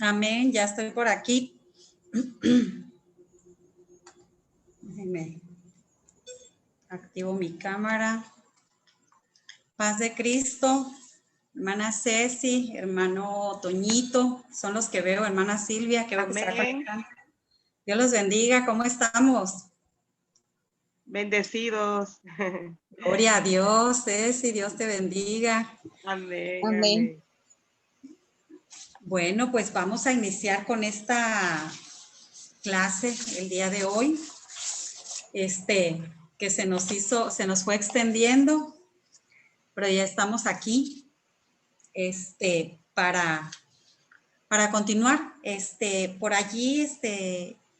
Amén, ya estoy por aquí. Déjenme activo mi cámara. Paz de Cristo, hermana Ceci, hermano Toñito, son los que veo, hermana Silvia, que veo que se está conectando. Dios los bendiga, ¿cómo estamos? Bendecidos. Gloria a Dios, Ceci, Dios te bendiga. Amén, Amén. amén. Bueno, pues vamos a iniciar con esta clase el día de hoy. Que se nos fue extendiendo, pero ya estamos aquí, para continuar. Por allí,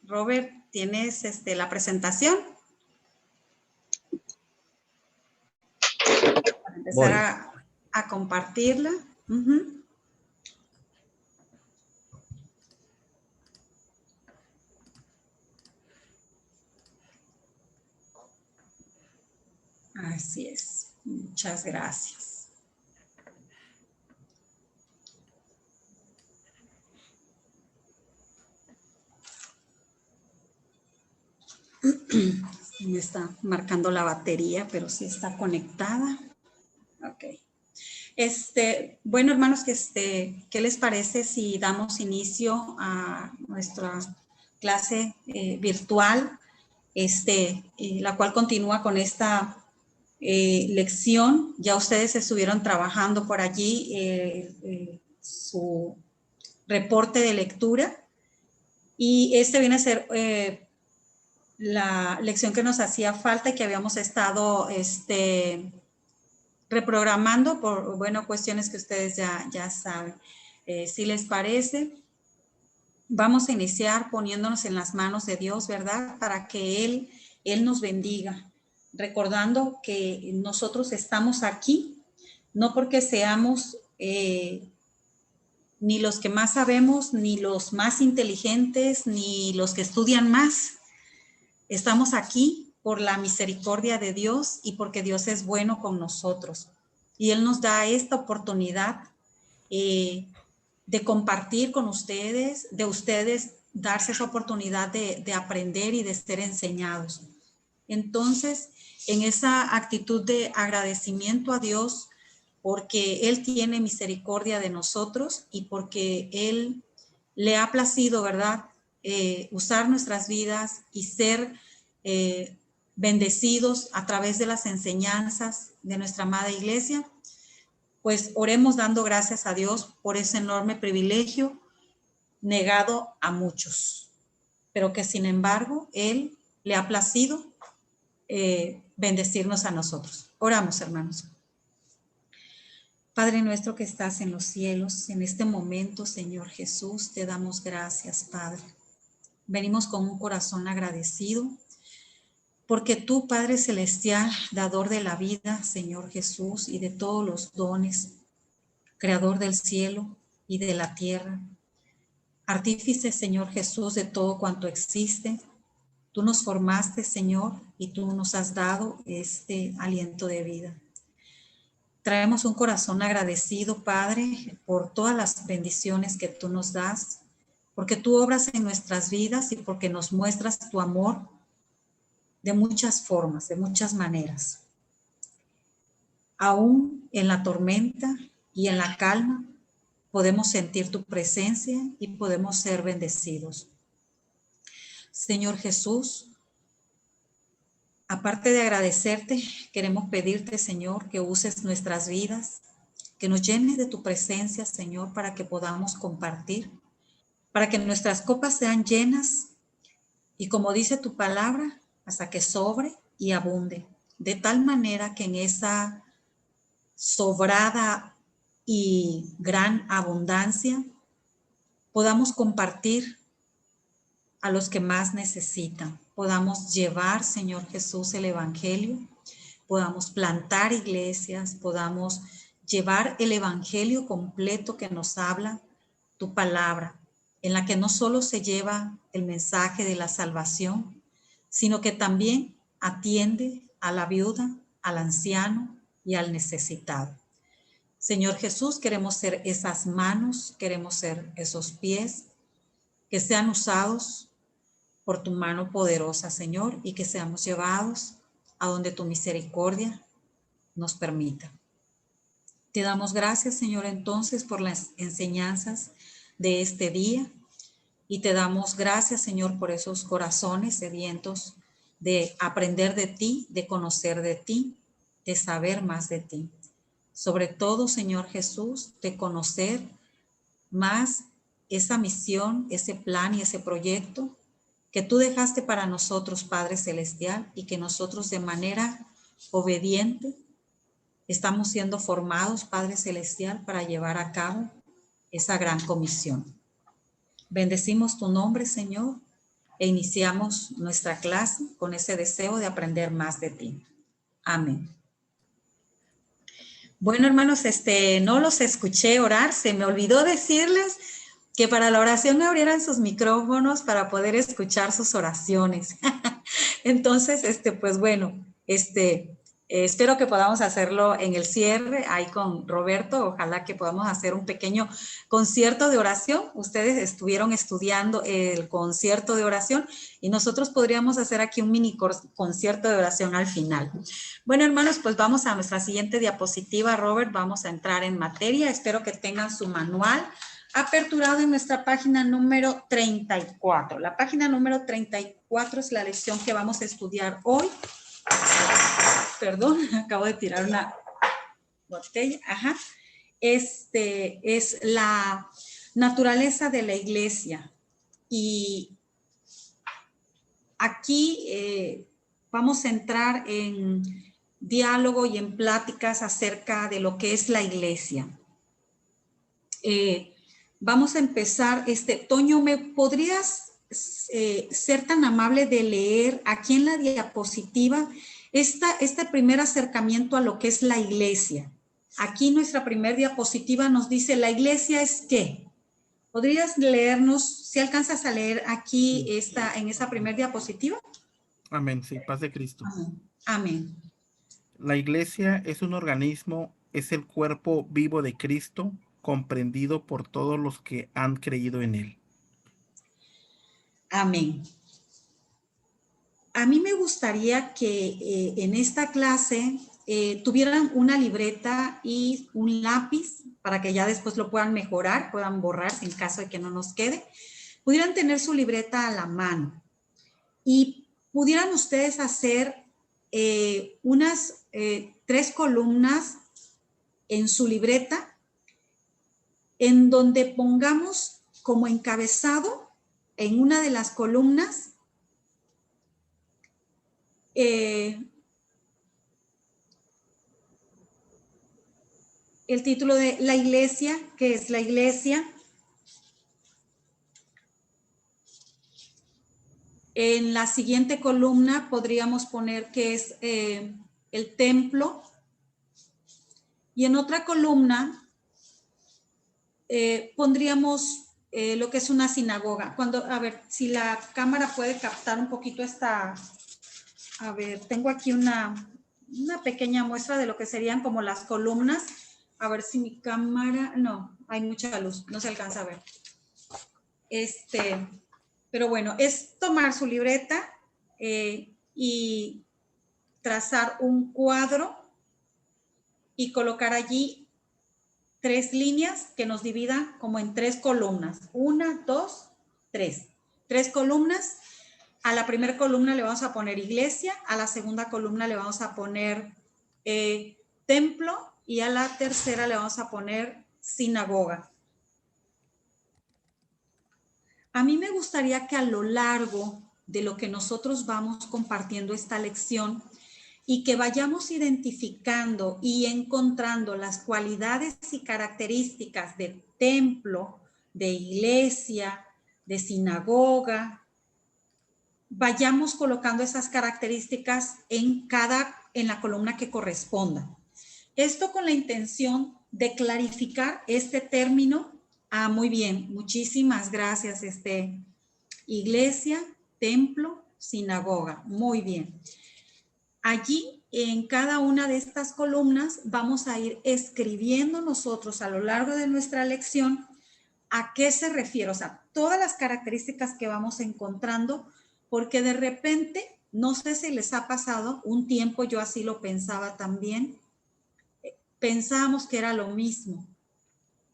Robert, ¿tienes, la presentación? Para empezar a compartirla. Así es. Muchas gracias. Me está marcando la batería, pero sí está conectada. Ok. Bueno, hermanos, ¿qué les parece si damos inicio a nuestra clase virtual, la cual continúa con esta lección? Ya ustedes estuvieron trabajando por allí su reporte de lectura y viene a ser la lección que nos hacía falta y que habíamos estado reprogramando por, bueno, cuestiones que ustedes ya saben. Si les parece, vamos a iniciar poniéndonos en las manos de Dios, ¿verdad? Para que Él nos bendiga, recordando que nosotros estamos aquí, no porque seamos ni los que más sabemos, ni los más inteligentes, ni los que estudian más. Estamos aquí por la misericordia de Dios y porque Dios es bueno con nosotros. Y Él nos da esta oportunidad de compartir con ustedes, de ustedes darse esa oportunidad de aprender y de ser enseñados. Entonces, en esa actitud de agradecimiento a Dios, porque Él tiene misericordia de nosotros y porque Él le ha placido, ¿verdad?, usar nuestras vidas y ser bendecidos a través de las enseñanzas de nuestra amada iglesia, pues oremos dando gracias a Dios por ese enorme privilegio negado a muchos, pero que sin embargo Él le ha placido bendecirnos a nosotros. Oramos, hermanos. Padre nuestro que estás en los cielos, en este momento, Señor Jesús, te damos gracias, Padre. Venimos con un corazón agradecido, porque tú, Padre Celestial, dador de la vida, Señor Jesús, y de todos los dones, creador del cielo y de la tierra, artífice, Señor Jesús, de todo cuanto existe, tú nos formaste, Señor, y tú nos has dado este aliento de vida. Traemos un corazón agradecido, Padre, por todas las bendiciones que tú nos das, porque tú obras en nuestras vidas y porque nos muestras tu amor de muchas formas, de muchas maneras. Aún en la tormenta y en la calma podemos sentir tu presencia y podemos ser bendecidos. Señor Jesús, aparte de agradecerte, queremos pedirte, Señor, que uses nuestras vidas, que nos llenes de tu presencia, Señor, para que podamos compartir, para que nuestras copas sean llenas y, como dice tu palabra, hasta que sobre y abunde, de tal manera que en esa sobrada y gran abundancia podamos compartir a los que más necesitan, podamos llevar, Señor Jesús, el Evangelio, podamos plantar iglesias, podamos llevar el Evangelio completo que nos habla tu palabra, en la que no solo se lleva el mensaje de la salvación, sino que también atiende a la viuda, al anciano y al necesitado. Señor Jesús, queremos ser esas manos, queremos ser esos pies que sean usados por tu mano poderosa, Señor, y que seamos llevados a donde tu misericordia nos permita. Te damos gracias, Señor, entonces por las enseñanzas de este día y te damos gracias, Señor, por esos corazones sedientos de aprender de ti, de conocer de ti, de saber más de ti. Sobre todo, Señor Jesús, de conocer más esa misión, ese plan y ese proyecto que tú dejaste para nosotros, Padre Celestial, y que nosotros de manera obediente estamos siendo formados, Padre Celestial, para llevar a cabo esa gran comisión. Bendecimos tu nombre, Señor, e iniciamos nuestra clase con ese deseo de aprender más de ti. Amén. Bueno, hermanos, no los escuché orar, se me olvidó decirles que para la oración abrieran sus micrófonos para poder escuchar sus oraciones. Entonces, pues bueno, espero que podamos hacerlo en el cierre ahí con Roberto. Ojalá que podamos hacer un pequeño concierto de oración. Ustedes estuvieron estudiando el concierto de oración y nosotros podríamos hacer aquí un mini concierto de oración al final. Bueno, hermanos, pues vamos a nuestra siguiente diapositiva, Robert. Vamos a entrar en materia. Espero que tengan su manual aperturado en nuestra página número 34. La página número 34 es la lección que vamos a estudiar hoy. Perdón, acabo de tirar una botella. Ajá. Es la naturaleza de la iglesia. Y aquí vamos a entrar en diálogo y en pláticas acerca de lo que es la iglesia. Vamos a empezar. Toño, ¿me podrías ser tan amable de leer aquí en la diapositiva este primer acercamiento a lo que es la iglesia? Aquí nuestra primera diapositiva nos dice, ¿la iglesia es qué? ¿Podrías leernos, si alcanzas a leer aquí en esa primera diapositiva? Amén, sí, paz de Cristo. Amén. Amén. La iglesia es un organismo, es el cuerpo vivo de Cristo, comprendido por todos los que han creído en él. Amén. A mí me gustaría que en esta clase tuvieran una libreta y un lápiz para que ya después lo puedan mejorar, puedan borrar en caso de que no nos quede. Pudieran tener su libreta a la mano y pudieran ustedes hacer unas 3 columnas en su libreta en donde pongamos como encabezado en una de las columnas el título de la iglesia, que es la iglesia. En la siguiente columna podríamos poner que es el templo. Y en otra columna pondríamos lo que es una sinagoga. A ver, si la cámara puede captar un poquito esta... A ver, tengo aquí una pequeña muestra de lo que serían como las columnas. A ver si mi cámara... No, hay mucha luz, no se alcanza a ver. Pero bueno, es tomar su libreta y trazar un cuadro y colocar allí 3 líneas que nos dividan como en 3 columnas. 1, 2, 3. 3 columnas. A la primera columna le vamos a poner iglesia, a la segunda columna le vamos a poner templo y a la tercera le vamos a poner sinagoga. A mí me gustaría que a lo largo de lo que nosotros vamos compartiendo esta lección y que vayamos identificando y encontrando las cualidades y características de templo, de iglesia, de sinagoga, vayamos colocando esas características en la columna que corresponda. Esto con la intención de clarificar este término. Muy bien, muchísimas gracias. Iglesia, templo, sinagoga. Muy bien. Allí en cada una de estas columnas vamos a ir escribiendo nosotros a lo largo de nuestra lección a qué se refiere, o sea, todas las características que vamos encontrando, porque de repente, no sé si les ha pasado, un tiempo yo así lo pensaba también, pensábamos que era lo mismo,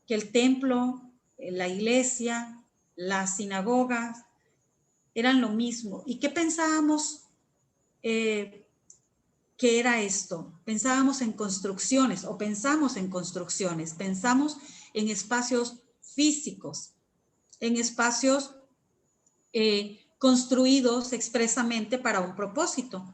que el templo, la iglesia, las sinagogas eran lo mismo. ¿Y qué pensábamos que era esto? Pensábamos en construcciones o pensamos en construcciones, pensamos en espacios físicos, en espacios construidos expresamente para un propósito.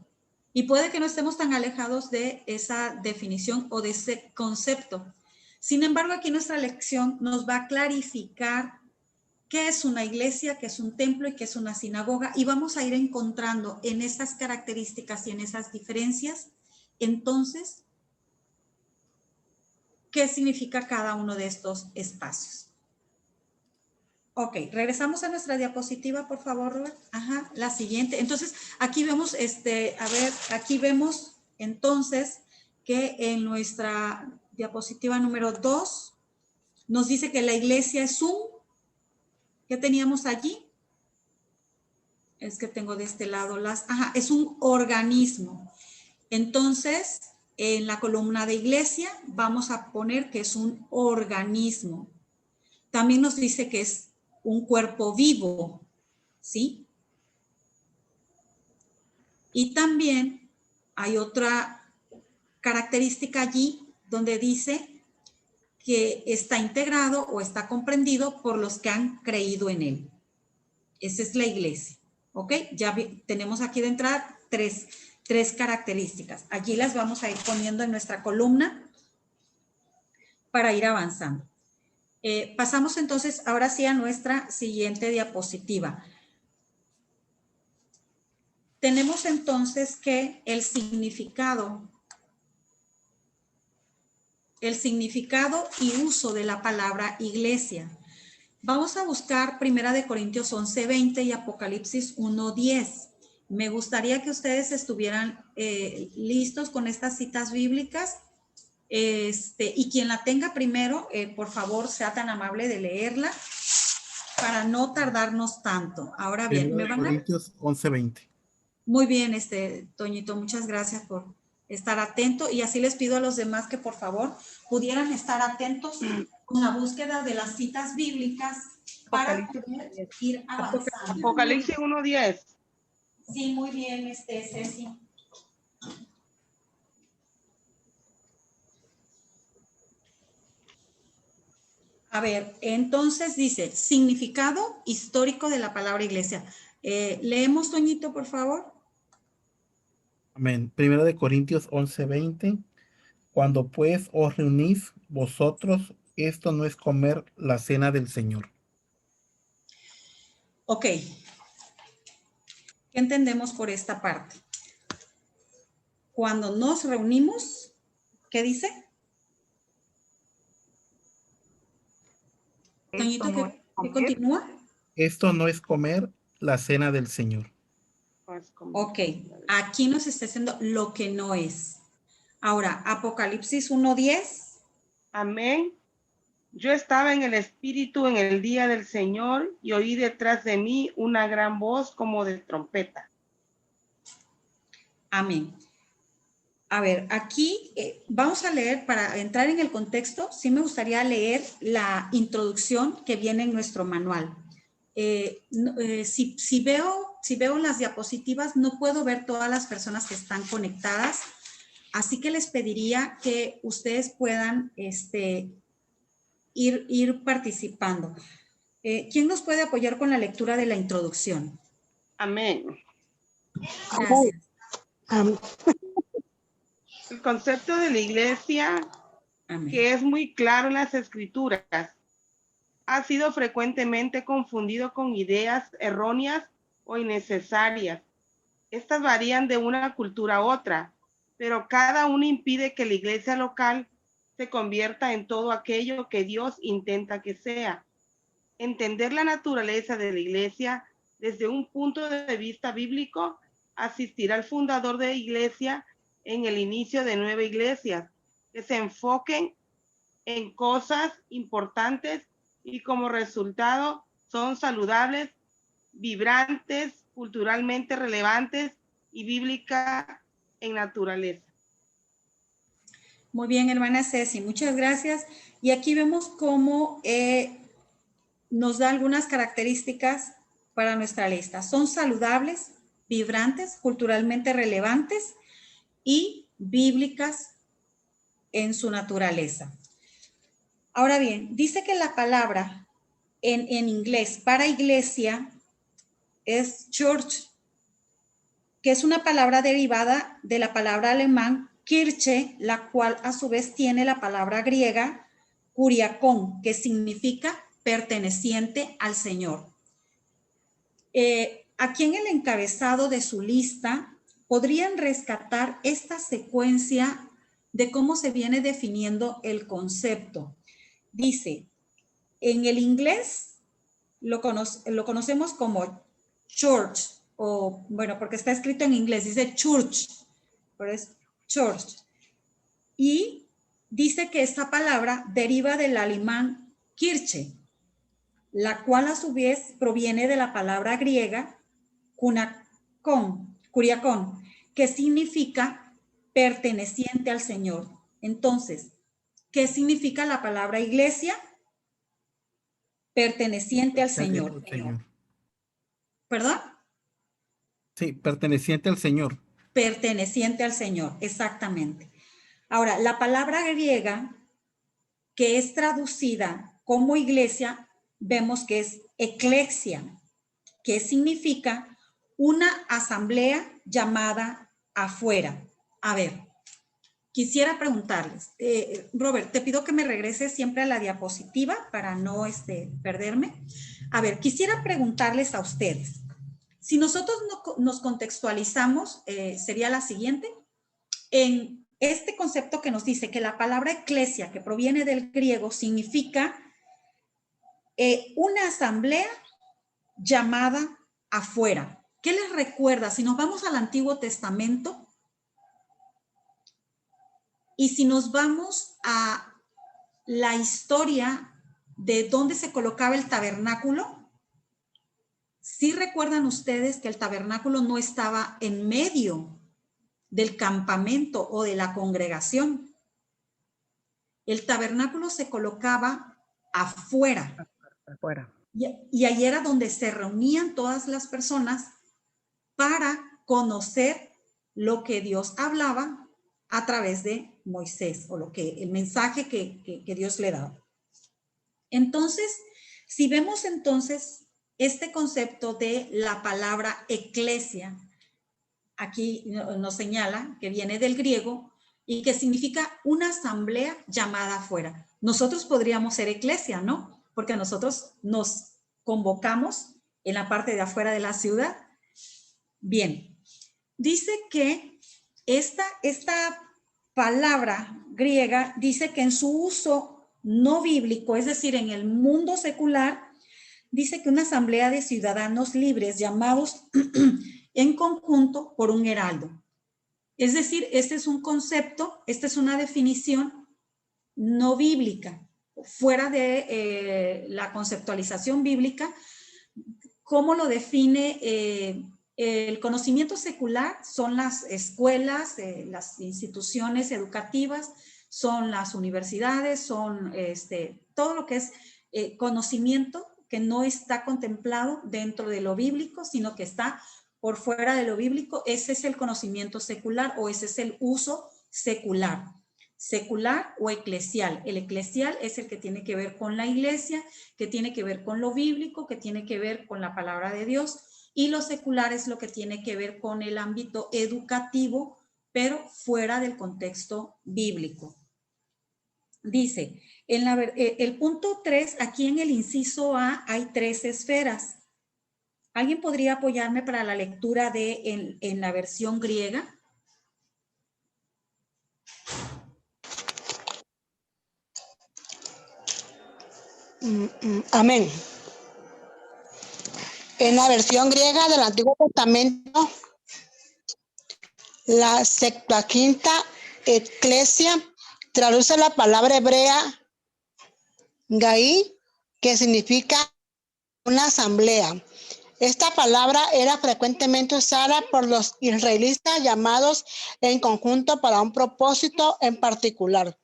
Y puede que no estemos tan alejados de esa definición o de ese concepto. Sin embargo, aquí nuestra lección nos va a clarificar qué es una iglesia, qué es un templo y qué es una sinagoga. Y vamos a ir encontrando en esas características y en esas diferencias, entonces, qué significa cada uno de estos espacios. Ok, regresamos a nuestra diapositiva, por favor, Robert. Ajá, la siguiente. Entonces, aquí vemos, aquí vemos entonces que en nuestra diapositiva número 2 nos dice que la iglesia es ¿qué teníamos allí? Es que tengo de este lado es un organismo. Entonces, en la columna de iglesia vamos a poner que es un organismo. También nos dice que es un cuerpo vivo, ¿sí? Y también hay otra característica allí donde dice que está integrado o está comprendido por los que han creído en él. Esa es la iglesia, ¿ok? Ya tenemos aquí de entrada tres características. Allí las vamos a ir poniendo en nuestra columna para ir avanzando. Pasamos entonces ahora sí a nuestra siguiente diapositiva. Tenemos entonces que el significado y uso de la palabra iglesia. Vamos a buscar 1 Corintios 11:20 y Apocalipsis 1:10. Me gustaría que ustedes estuvieran listos con estas citas bíblicas. Y quien la tenga primero, por favor, sea tan amable de leerla para no tardarnos tanto. Ahora bien, ¿me van a...? Corintios 11:20. Muy bien, Toñito, muchas gracias por estar atento y así les pido a los demás que por favor pudieran estar atentos con la búsqueda de las citas bíblicas para poder ir avanzando. Apocalipsis 1:10. Sí, muy bien, Ceci. A ver, entonces dice, significado histórico de la palabra iglesia. Leemos, Toñito, por favor. Amén. 1 Corintios 11:20. Cuando pues os reunís vosotros, esto no es comer la cena del Señor. Ok. ¿Qué entendemos por esta parte? Cuando nos reunimos, ¿qué dice? Toñito, ¿qué continúa? Esto no es comer la cena del Señor. Ok, aquí nos está diciendo lo que no es. Ahora, Apocalipsis 1:10. Amén. Yo estaba en el Espíritu en el día del Señor y oí detrás de mí una gran voz como de trompeta. Amén. A ver, aquí vamos a leer, para entrar en el contexto, sí me gustaría leer la introducción que viene en nuestro manual. Si veo las diapositivas, no puedo ver todas las personas que están conectadas, así que les pediría que ustedes puedan ir participando. ¿Quién nos puede apoyar con la lectura de la introducción? Amén. Gracias. El concepto de la iglesia, Amén. que es muy claro en las escrituras, ha sido frecuentemente confundido con ideas erróneas o innecesarias. Estas varían de una cultura a otra, pero cada una impide que la iglesia local se convierta en todo aquello que Dios intenta que sea. Entender la naturaleza de la iglesia desde un punto de vista bíblico, asistir al fundador de la iglesia en el inicio de 9 iglesias que se enfoquen en cosas importantes y como resultado son saludables, vibrantes, culturalmente relevantes y bíblicas en naturaleza. Muy bien, hermana Ceci, muchas gracias. Y aquí vemos cómo nos da algunas características para nuestra lista. Son saludables, vibrantes, culturalmente relevantes y bíblicas en su naturaleza. Ahora bien, dice que la palabra en inglés para iglesia es church, que es una palabra derivada de la palabra alemán Kirche, la cual a su vez tiene la palabra griega kuriakon, que significa perteneciente al Señor. Aquí en el encabezado de su lista podrían rescatar esta secuencia de cómo se viene definiendo el concepto. Dice, en el inglés lo conocemos como church, o bueno, porque está escrito en inglés, dice church, pero es church. Y dice que esta palabra deriva del alemán Kirche, la cual a su vez proviene de la palabra griega kuriakon, que significa perteneciente al Señor. Entonces, ¿qué significa la palabra iglesia? Perteneciente al Señor. ¿Perdón? Sí, perteneciente al Señor. Perteneciente al Señor, exactamente. Ahora, la palabra griega que es traducida como iglesia, vemos que es eclesia, que significa una asamblea llamada afuera. A ver, quisiera preguntarles, Robert, te pido que me regreses siempre a la diapositiva para no perderme. A ver, quisiera preguntarles a ustedes, si nosotros nos contextualizamos, sería la siguiente, en este concepto que nos dice que la palabra eclesia, que proviene del griego, significa una asamblea llamada afuera. ¿Qué les recuerda? Si nos vamos al Antiguo Testamento y si nos vamos a la historia de dónde se colocaba el tabernáculo, ¿sí recuerdan ustedes que el tabernáculo no estaba en medio del campamento o de la congregación? El tabernáculo se colocaba afuera. Y ahí era donde se reunían todas las personas para conocer lo que Dios hablaba a través de Moisés, o el mensaje que Dios le daba. Entonces, si vemos entonces este concepto de la palabra eclesia, aquí nos señala que viene del griego y que significa una asamblea llamada afuera. Nosotros podríamos ser eclesia, ¿no? Porque nosotros nos convocamos en la parte de afuera de la ciudad. Bien, dice que esta palabra griega dice que en su uso no bíblico, es decir, en el mundo secular, dice que una asamblea de ciudadanos libres llamados en conjunto por un heraldo. Es decir, este es un concepto, esta es una definición no bíblica, fuera de la conceptualización bíblica. ¿Cómo lo define el conocimiento secular? Son las escuelas, las instituciones educativas, son las universidades, son todo lo que es conocimiento que no está contemplado dentro de lo bíblico, sino que está por fuera de lo bíblico. Ese es el conocimiento secular, o ese es el uso secular o eclesial. El eclesial es el que tiene que ver con la iglesia, que tiene que ver con lo bíblico, que tiene que ver con la palabra de Dios, y lo secular es lo que tiene que ver con el ámbito educativo, pero fuera del contexto bíblico. Dice, el punto 3, aquí en el inciso A hay 3 esferas. ¿Alguien podría apoyarme para la lectura en la versión griega? Amén. En la versión griega del Antiguo Testamento La Septuaginta Eclesia traduce la palabra hebrea Gai, que significa una asamblea. Esta palabra era frecuentemente usada por los israelitas llamados en conjunto para un propósito en particular.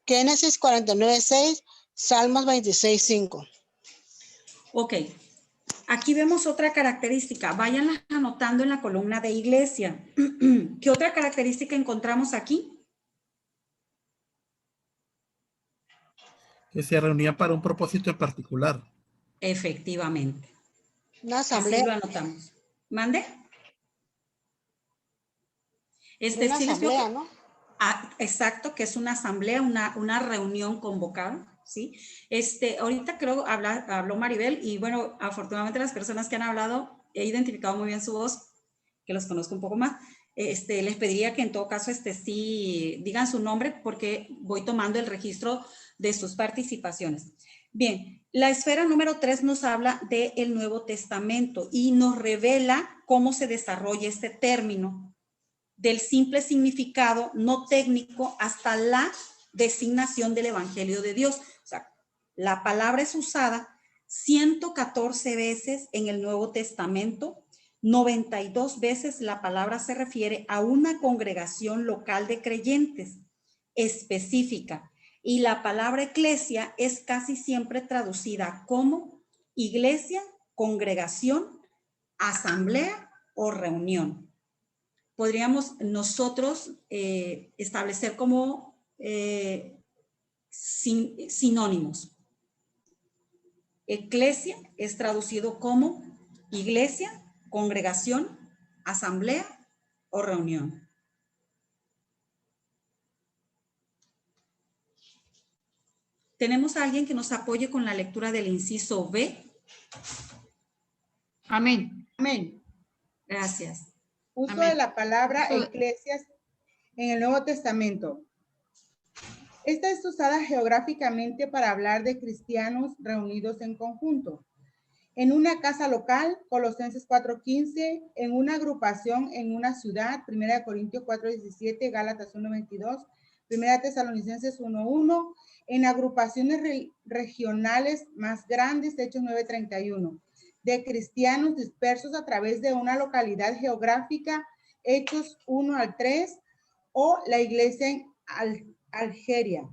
Génesis 49:6, Salmos 26:5. Ok, aquí vemos otra característica. Váyanla anotando en la columna de iglesia. ¿Qué otra característica encontramos aquí? Que se reunían para un propósito en particular. Efectivamente. Una Así asamblea. lo anotamos. ¿Mande? Una Sí les veo asamblea, que- ¿no? exacto, que es una asamblea, una reunión convocada, ¿sí? Ahorita creo habló Maribel y bueno, afortunadamente las personas que han hablado, he identificado muy bien su voz, que los conozco un poco más. Les pediría que en todo caso, sí digan su nombre porque voy tomando el registro de sus participaciones. Bien, la esfera número 3 nos habla del Nuevo Testamento y nos revela cómo se desarrolla este término del simple significado no técnico hasta la designación del Evangelio de Dios. O sea, la palabra es usada 114 veces en el Nuevo Testamento, 92 veces la palabra se refiere a una congregación local de creyentes específica y la palabra eclesia es casi siempre traducida como iglesia, congregación, asamblea o reunión. Podríamos nosotros establecer como sinónimos. Eclesia es traducido como iglesia, congregación, asamblea o reunión. ¿Tenemos a alguien que nos apoye con la lectura del inciso B? Amén. Amén. Gracias. Uso Amén. de la palabra Uso de- eclesias en el Nuevo Testamento. Esta es usada geográficamente para hablar de cristianos reunidos en conjunto. En una casa local, Colosenses 4:15, en una agrupación en una ciudad, 1 Corintios 4:17, Gálatas 1:22, 1 Tesalonicenses 1:1, en agrupaciones regionales más grandes, Hechos 9:31, de cristianos dispersos a través de una localidad geográfica, Hechos 1-3, o la iglesia en Algeria.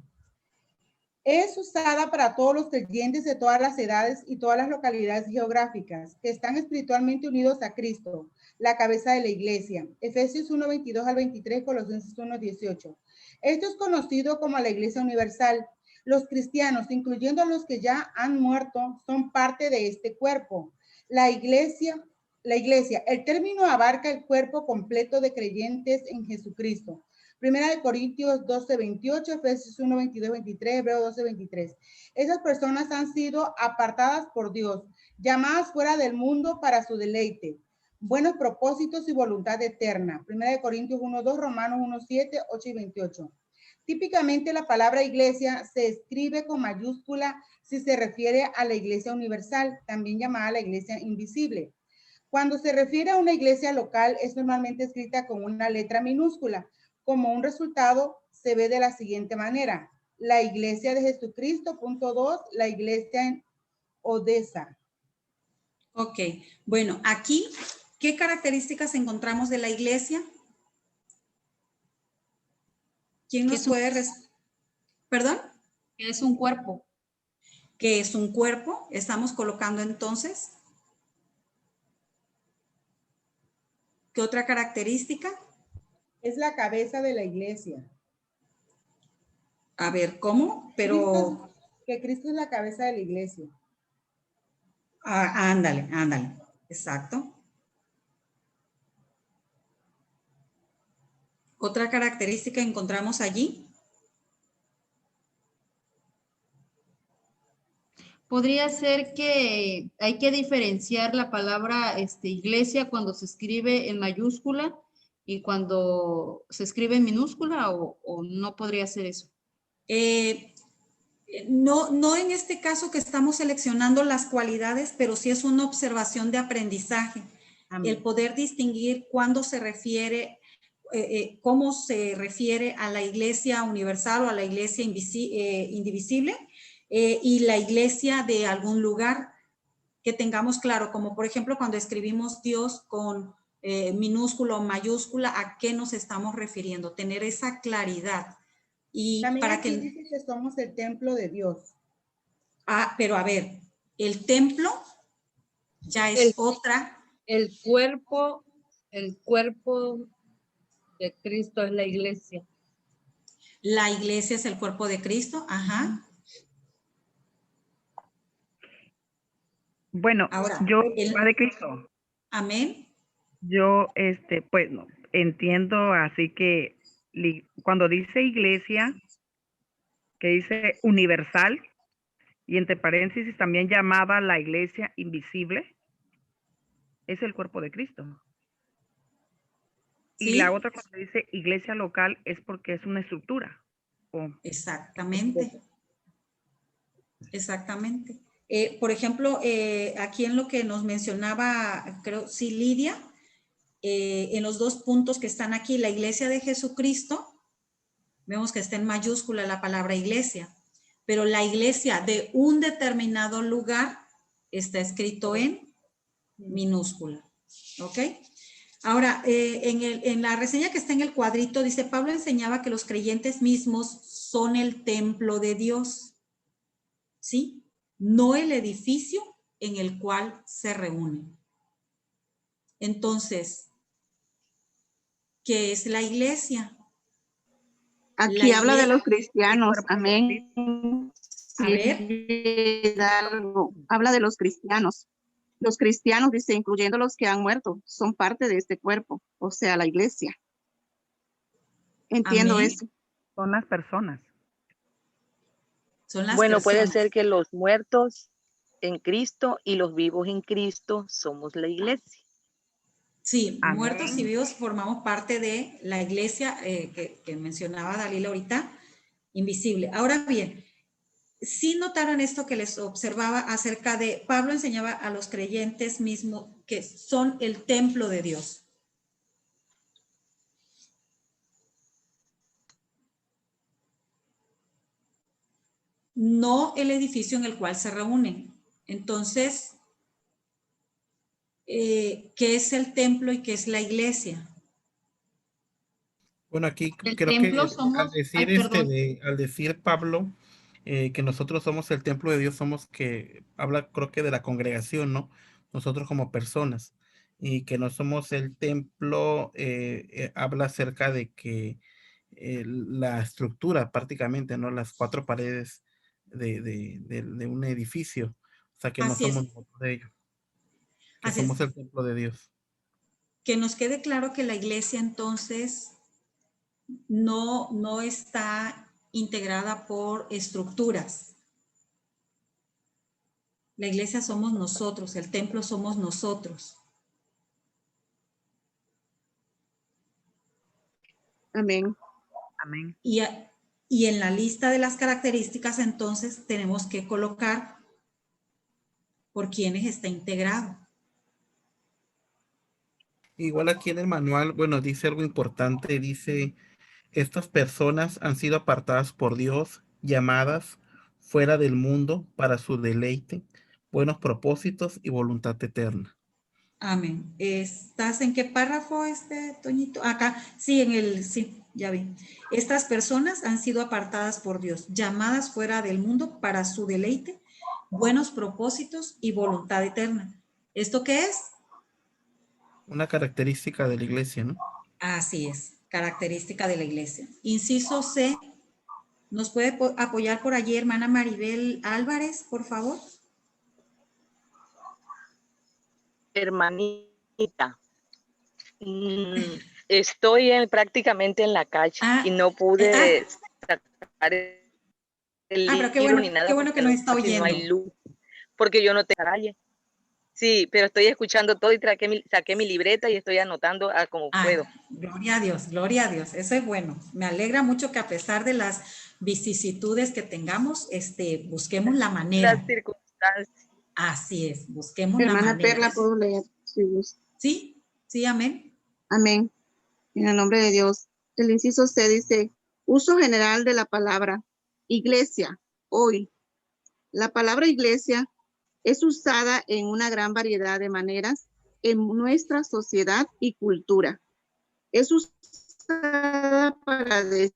Es usada para todos los creyentes de todas las edades y todas las localidades geográficas que están espiritualmente unidos a Cristo, la cabeza de la iglesia. Efesios 1:22-23, Colosenses 1:18. Esto es conocido como la iglesia universal. Los cristianos, incluyendo a los que ya han muerto, son parte de este cuerpo. La iglesia, el término abarca el cuerpo completo de creyentes en Jesucristo. 1 Corintios 12:28, Efesios 1:22-23, Hebreos 12:23. Esas personas han sido apartadas por Dios, llamadas fuera del mundo para su deleite, buenos propósitos y voluntad eterna. 1 Corintios 1:2, Romanos 1:7, 8 y 28. Típicamente la palabra iglesia se escribe con mayúscula si se refiere a la iglesia universal, también llamada la iglesia invisible. Cuando se refiere a una iglesia local, es normalmente escrita con una letra minúscula. Como un resultado, se ve de la siguiente manera: la iglesia de Jesucristo, punto 2, la iglesia en Odessa. Ok, bueno, aquí, ¿qué características encontramos de la iglesia? ¿Quién nos puede ¿Perdón? Es un cuerpo. Que es un cuerpo. Estamos colocando entonces. ¿Qué otra característica? Es la cabeza de la iglesia. A ver, ¿cómo? Pero... Cristo es la cabeza de la iglesia. Ándale. Exacto. ¿Otra característica encontramos allí? Podría ser que hay que diferenciar la palabra iglesia cuando se escribe en mayúscula y cuando se escribe en minúscula o no podría ser eso. No en este caso que estamos seleccionando las cualidades, pero sí es una observación de aprendizaje. Amén. El poder distinguir cuándo se refiere cómo se refiere a la iglesia universal o a la iglesia indivisible y la iglesia de algún lugar que tengamos claro, como por ejemplo cuando escribimos Dios con minúscula o mayúscula, ¿a qué nos estamos refiriendo? Tener esa claridad. Y También para aquí que dice que somos el templo de Dios. pero a ver, el templo ya es otra. El cuerpo de Cristo es la iglesia. La iglesia es el cuerpo de Cristo, ajá. Bueno, Ahora, yo, Padre Cristo, amén. yo, pues, no, entiendo, así que cuando dice iglesia, que dice universal, y entre paréntesis también llamada la iglesia invisible, es el cuerpo de Cristo. Y ¿Sí? la otra cuando dice iglesia local es porque es una estructura. Exactamente. Exactamente. Por ejemplo, aquí en lo que nos mencionaba, creo, sí, Lidia, en los 2 puntos que están aquí, la iglesia de Jesucristo, vemos que está en mayúscula la palabra iglesia, pero la iglesia de un determinado lugar está escrito en minúscula, ¿ok? Ahora, en la reseña que está en el cuadrito, dice, Pablo enseñaba que los creyentes mismos son el templo de Dios, ¿sí? No el edificio en el cual se reúnen. Entonces, ¿qué es la iglesia? Aquí habla de los cristianos, amén. A ver. Habla de los cristianos. Los cristianos, dice, incluyendo los que han muerto, son parte de este cuerpo, o sea, la iglesia. Entiendo Amén. eso. Son las personas. Son las Bueno, personas. puede ser que los muertos en Cristo y los vivos en Cristo somos la iglesia. Sí, Amén. muertos y vivos formamos parte de la iglesia que mencionaba Dalila ahorita, invisible. Ahora bien, sí notaron esto que les observaba acerca de, Pablo enseñaba a los creyentes mismos que son el templo de Dios. No el edificio en el cual se reúnen. Entonces, ¿qué es el templo y qué es la iglesia? Bueno, aquí El creo templo que somos, ay, al perdón, decir Pablo que nosotros somos el templo de Dios, somos que habla creo que de la congregación, ¿no? Nosotros como personas y que no somos el templo, habla acerca de que la estructura prácticamente, ¿no? Las 4 paredes de un edificio, o sea que no Así somos es. nosotros de ellos, que Así es. somos el templo de Dios. Que nos quede claro que la iglesia entonces no está integrada por estructuras. La iglesia somos nosotros, el templo somos nosotros. Amén. Amén. Y en la lista de las características entonces tenemos que colocar por quienes está integrado. Igual aquí en el manual, bueno, dice algo importante, dice, estas personas han sido apartadas por Dios, llamadas fuera del mundo para su deleite, buenos propósitos y voluntad eterna. Amén. ¿Estás en qué párrafo, Toñito? Acá, sí, sí, ya vi. Estas personas han sido apartadas por Dios, llamadas fuera del mundo para su deleite, buenos propósitos y voluntad eterna. ¿Esto qué es? Una característica de la iglesia, ¿no? Así es, característica de la iglesia. Inciso C, ¿nos puede apoyar por allí, hermana Maribel Álvarez, por favor? Hermanita, estoy prácticamente en la calle y no pude sacar el pero libro ni nada qué bueno porque que nos está casi no oyendo. hay luz, porque yo no te calle. Sí, pero estoy escuchando todo y saqué mi libreta y estoy anotando como puedo. Gloria a Dios, eso es bueno. Me alegra mucho que a pesar de las vicisitudes que tengamos, busquemos la manera. Las circunstancias. Así es, busquemos Hermana la manera. Perla, ¿puedo leer? Sí, sí, amén. Amén. En el nombre de Dios. El inciso C dice, uso general de la palabra iglesia, hoy. La palabra iglesia es usada en una gran variedad de maneras en nuestra sociedad y cultura. Es usada para un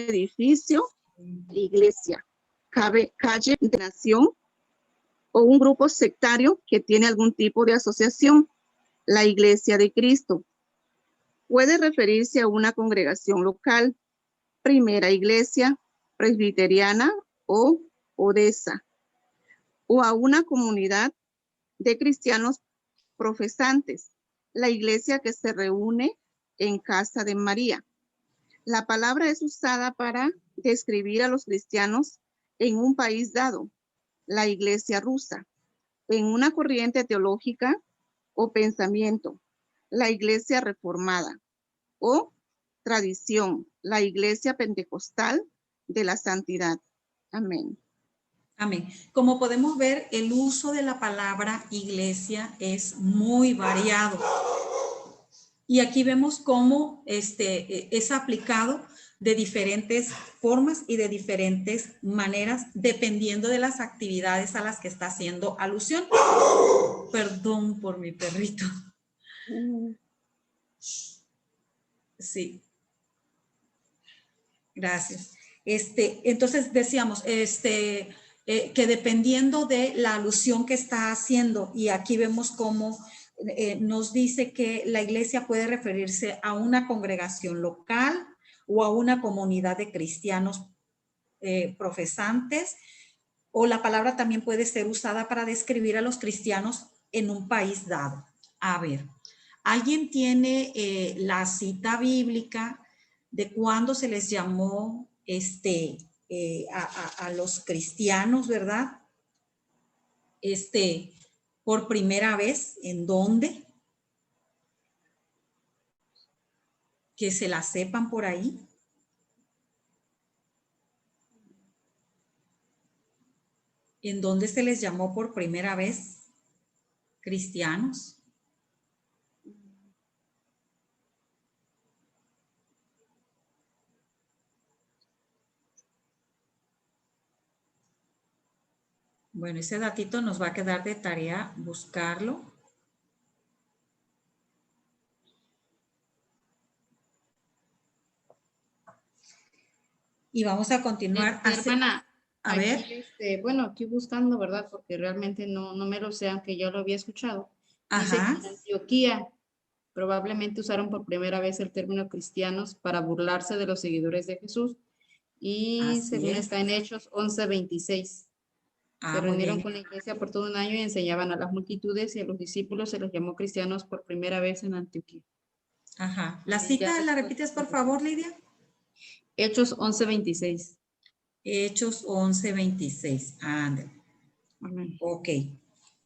edificio, iglesia, calle de nación o un grupo sectario que tiene algún tipo de asociación. La Iglesia de Cristo puede referirse a una congregación local, primera iglesia, presbiteriana o odesa, o a una comunidad de cristianos profesantes, la iglesia que se reúne en casa de María. La palabra es usada para describir a los cristianos en un país dado, la iglesia rusa, en una corriente teológica o pensamiento, la iglesia reformada, o tradición, la iglesia pentecostal de la santidad. Amén. Amén. Como podemos ver, el uso de la palabra iglesia es muy variado. Y aquí vemos cómo es aplicado de diferentes formas y de diferentes maneras, dependiendo de las actividades a las que está haciendo alusión. Perdón por mi perrito. Sí. Gracias. Entonces decíamos, que dependiendo de la alusión que está haciendo, y aquí vemos cómo nos dice que la iglesia puede referirse a una congregación local o a una comunidad de cristianos profesantes, o la palabra también puede ser usada para describir a los cristianos en un país dado. A ver, ¿alguien tiene la cita bíblica de cuándo se les llamó a los cristianos, verdad? Por primera vez, ¿en dónde? Que se la sepan por ahí. ¿En dónde se les llamó por primera vez cristianos? Bueno, ese datito nos va a quedar de tarea buscarlo. Y vamos a continuar. Hermana, a aquí, ver. Bueno, aquí buscando, ¿verdad? Porque realmente no me lo sé, aunque yo lo había escuchado. Dice que en Antioquía probablemente usaron por primera vez el término cristianos para burlarse de los seguidores de Jesús. Y según está en Hechos 11:26. Se reunieron con la iglesia por todo un año y enseñaban a las multitudes, y a los discípulos se los llamó cristianos por primera vez en Antioquía. Ajá. ¿La cita la repites, por favor, Lidia? Hechos 11:26. Hechos 11:26. Ándale. Ok.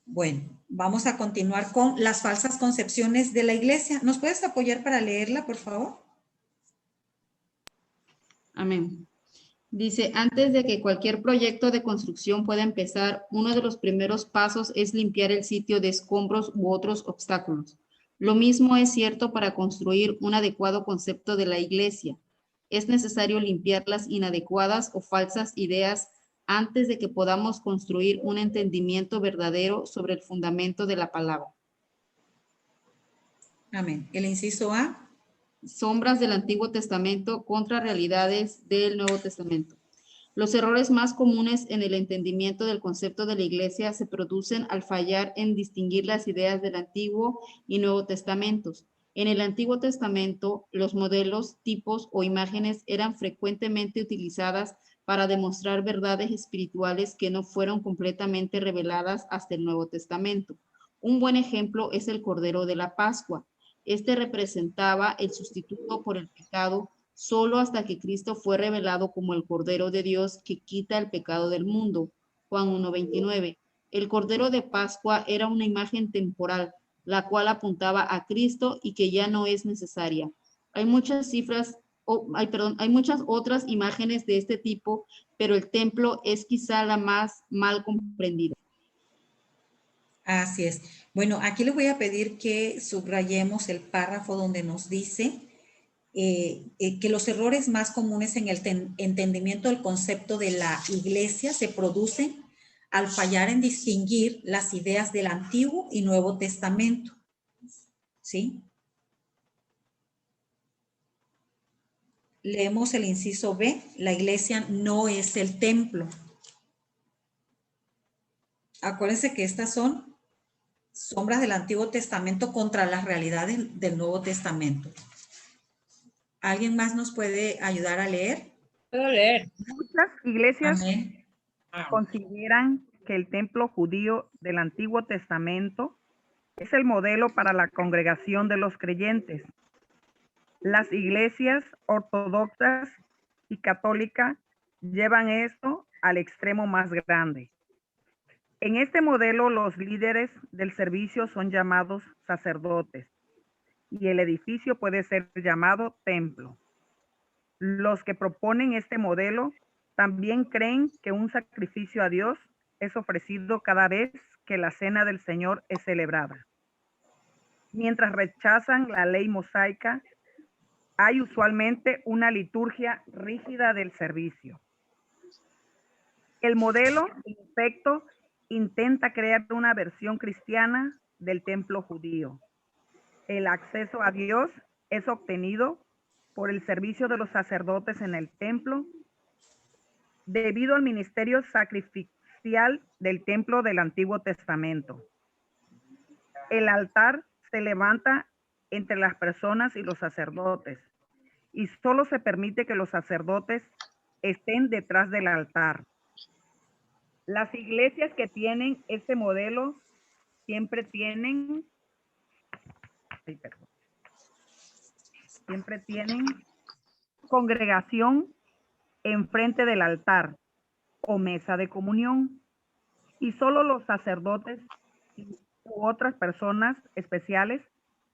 Bueno, vamos a continuar con las falsas concepciones de la iglesia. ¿Nos puedes apoyar para leerla, por favor? Amén. Dice, antes de que cualquier proyecto de construcción pueda empezar, uno de los primeros pasos es limpiar el sitio de escombros u otros obstáculos. Lo mismo es cierto para construir un adecuado concepto de la iglesia. Es necesario limpiar las inadecuadas o falsas ideas antes de que podamos construir un entendimiento verdadero sobre el fundamento de la palabra. Amén. El inciso A. Sombras del Antiguo Testamento contra realidades del Nuevo Testamento. Los errores más comunes en el entendimiento del concepto de la iglesia se producen al fallar en distinguir las ideas del Antiguo y Nuevo Testamentos. En el Antiguo Testamento, los modelos, tipos o imágenes eran frecuentemente utilizadas para demostrar verdades espirituales que no fueron completamente reveladas hasta el Nuevo Testamento. Un buen ejemplo es el Cordero de la Pascua. Este representaba el sustituto por el pecado solo hasta que Cristo fue revelado como el Cordero de Dios que quita el pecado del mundo. Juan 1:29. El Cordero de Pascua era una imagen temporal, la cual apuntaba a Cristo y que ya no es necesaria. Hay muchas otras imágenes de este tipo, pero el templo es quizá la más mal comprendida. Así es. Bueno, aquí les voy a pedir que subrayemos el párrafo donde nos dice que los errores más comunes en el entendimiento del concepto de la iglesia se producen al fallar en distinguir las ideas del Antiguo y Nuevo Testamento. ¿Sí? Leemos el inciso B. La iglesia no es el templo. Acuérdense que estas son sombras del Antiguo Testamento contra las realidades del Nuevo Testamento. ¿Alguien más nos puede ayudar a leer? Puedo leer. Muchas iglesias Amén. consideran que el templo judío del Antiguo Testamento es el modelo para la congregación de los creyentes. Las iglesias ortodoxas y católicas llevan esto al extremo más grande. En este modelo, los líderes del servicio son llamados sacerdotes y el edificio puede ser llamado templo. Los que proponen este modelo también creen que un sacrificio a Dios es ofrecido cada vez que la cena del Señor es celebrada. Mientras rechazan la ley mosaica, hay usualmente una liturgia rígida del servicio. El modelo, en efecto, intenta crear una versión cristiana del templo judío. El acceso a Dios es obtenido por el servicio de los sacerdotes en el templo debido al ministerio sacrificial del templo del Antiguo Testamento. El altar se levanta entre las personas y los sacerdotes y solo se permite que los sacerdotes estén detrás del altar. Las iglesias que tienen este modelo siempre tienen congregación enfrente del altar o mesa de comunión y solo los sacerdotes u otras personas especiales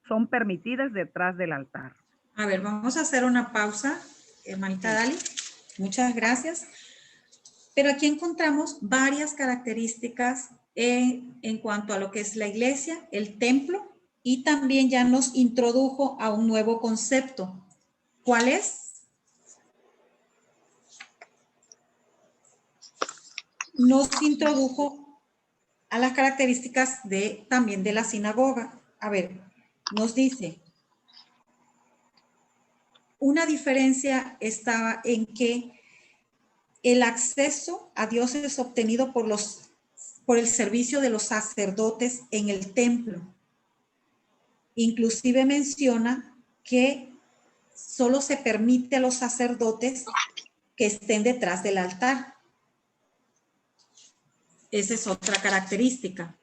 son permitidas detrás del altar. A ver, vamos a hacer una pausa, hermanita Dali. Muchas gracias. Pero aquí encontramos varias características en cuanto a lo que es la iglesia, el templo, y también ya nos introdujo a un nuevo concepto. ¿Cuál es? Nos introdujo a las características también de la sinagoga. A ver, nos dice, una diferencia estaba en que el acceso a Dios es obtenido por el servicio de los sacerdotes en el templo. Inclusive menciona que solo se permite a los sacerdotes que estén detrás del altar. Esa es otra característica.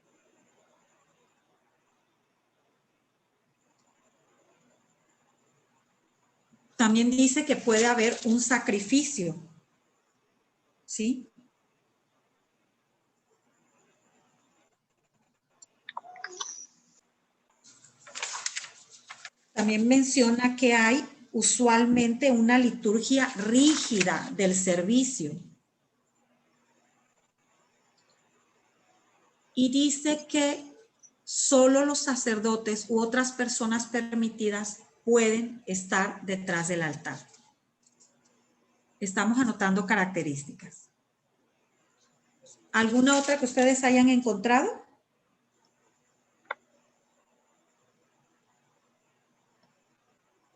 También dice que puede haber un sacrificio. ¿Sí? También menciona que hay usualmente una liturgia rígida del servicio. Y dice que solo los sacerdotes u otras personas permitidas pueden estar detrás del altar. Estamos anotando características. ¿Alguna otra que ustedes hayan encontrado?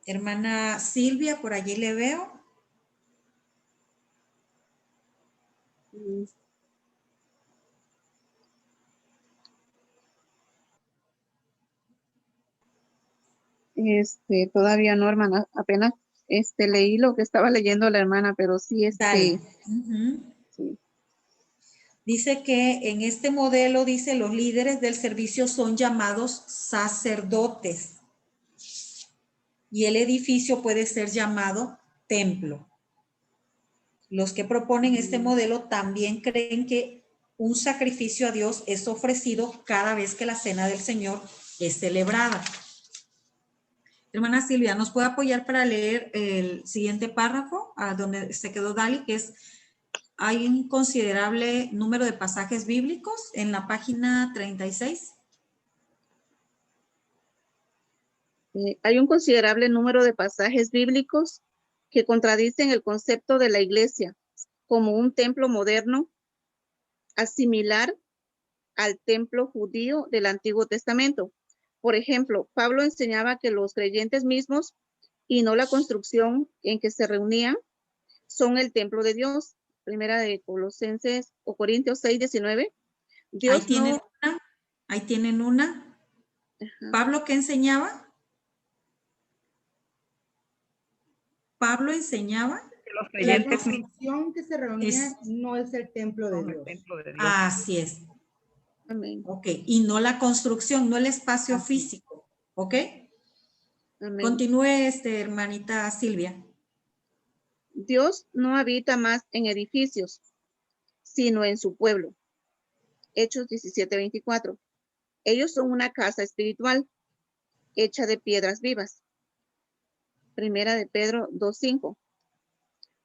Hermana Silvia, por allí le veo. Todavía no, hermana, apenas leí lo que estaba leyendo la hermana, pero sí Dale. Sí. Dice que en este modelo, dice, los líderes del servicio son llamados sacerdotes y el edificio puede ser llamado templo. Los que proponen este modelo también creen que un sacrificio a Dios es ofrecido cada vez que la cena del Señor es celebrada. Hermana Silvia, ¿nos puede apoyar para leer el siguiente párrafo, a donde se quedó Dali, que es hay un considerable número de pasajes bíblicos en la página 36. Hay un considerable número de pasajes bíblicos que contradicen el concepto de la iglesia como un templo moderno, similar al templo judío del Antiguo Testamento. Por ejemplo, Pablo enseñaba que los creyentes mismos y no la construcción en que se reunían son el templo de Dios. Primera de Colosenses o Corintios 6:19. Dios ahí tienen una. Ajá. ¿Pablo qué enseñaba? Pablo enseñaba Que los La creyentes construcción que se reunía no es el templo de son el Dios. templo de Dios. Así es. Amén. Ok, y no la construcción, no el espacio Así. físico. ¿Ok? Amén. Continúe, hermanita Silvia. Dios no habita más en edificios, sino en su pueblo. Hechos 17:24. Ellos son una casa espiritual hecha de piedras vivas. Primera de Pedro 2:5.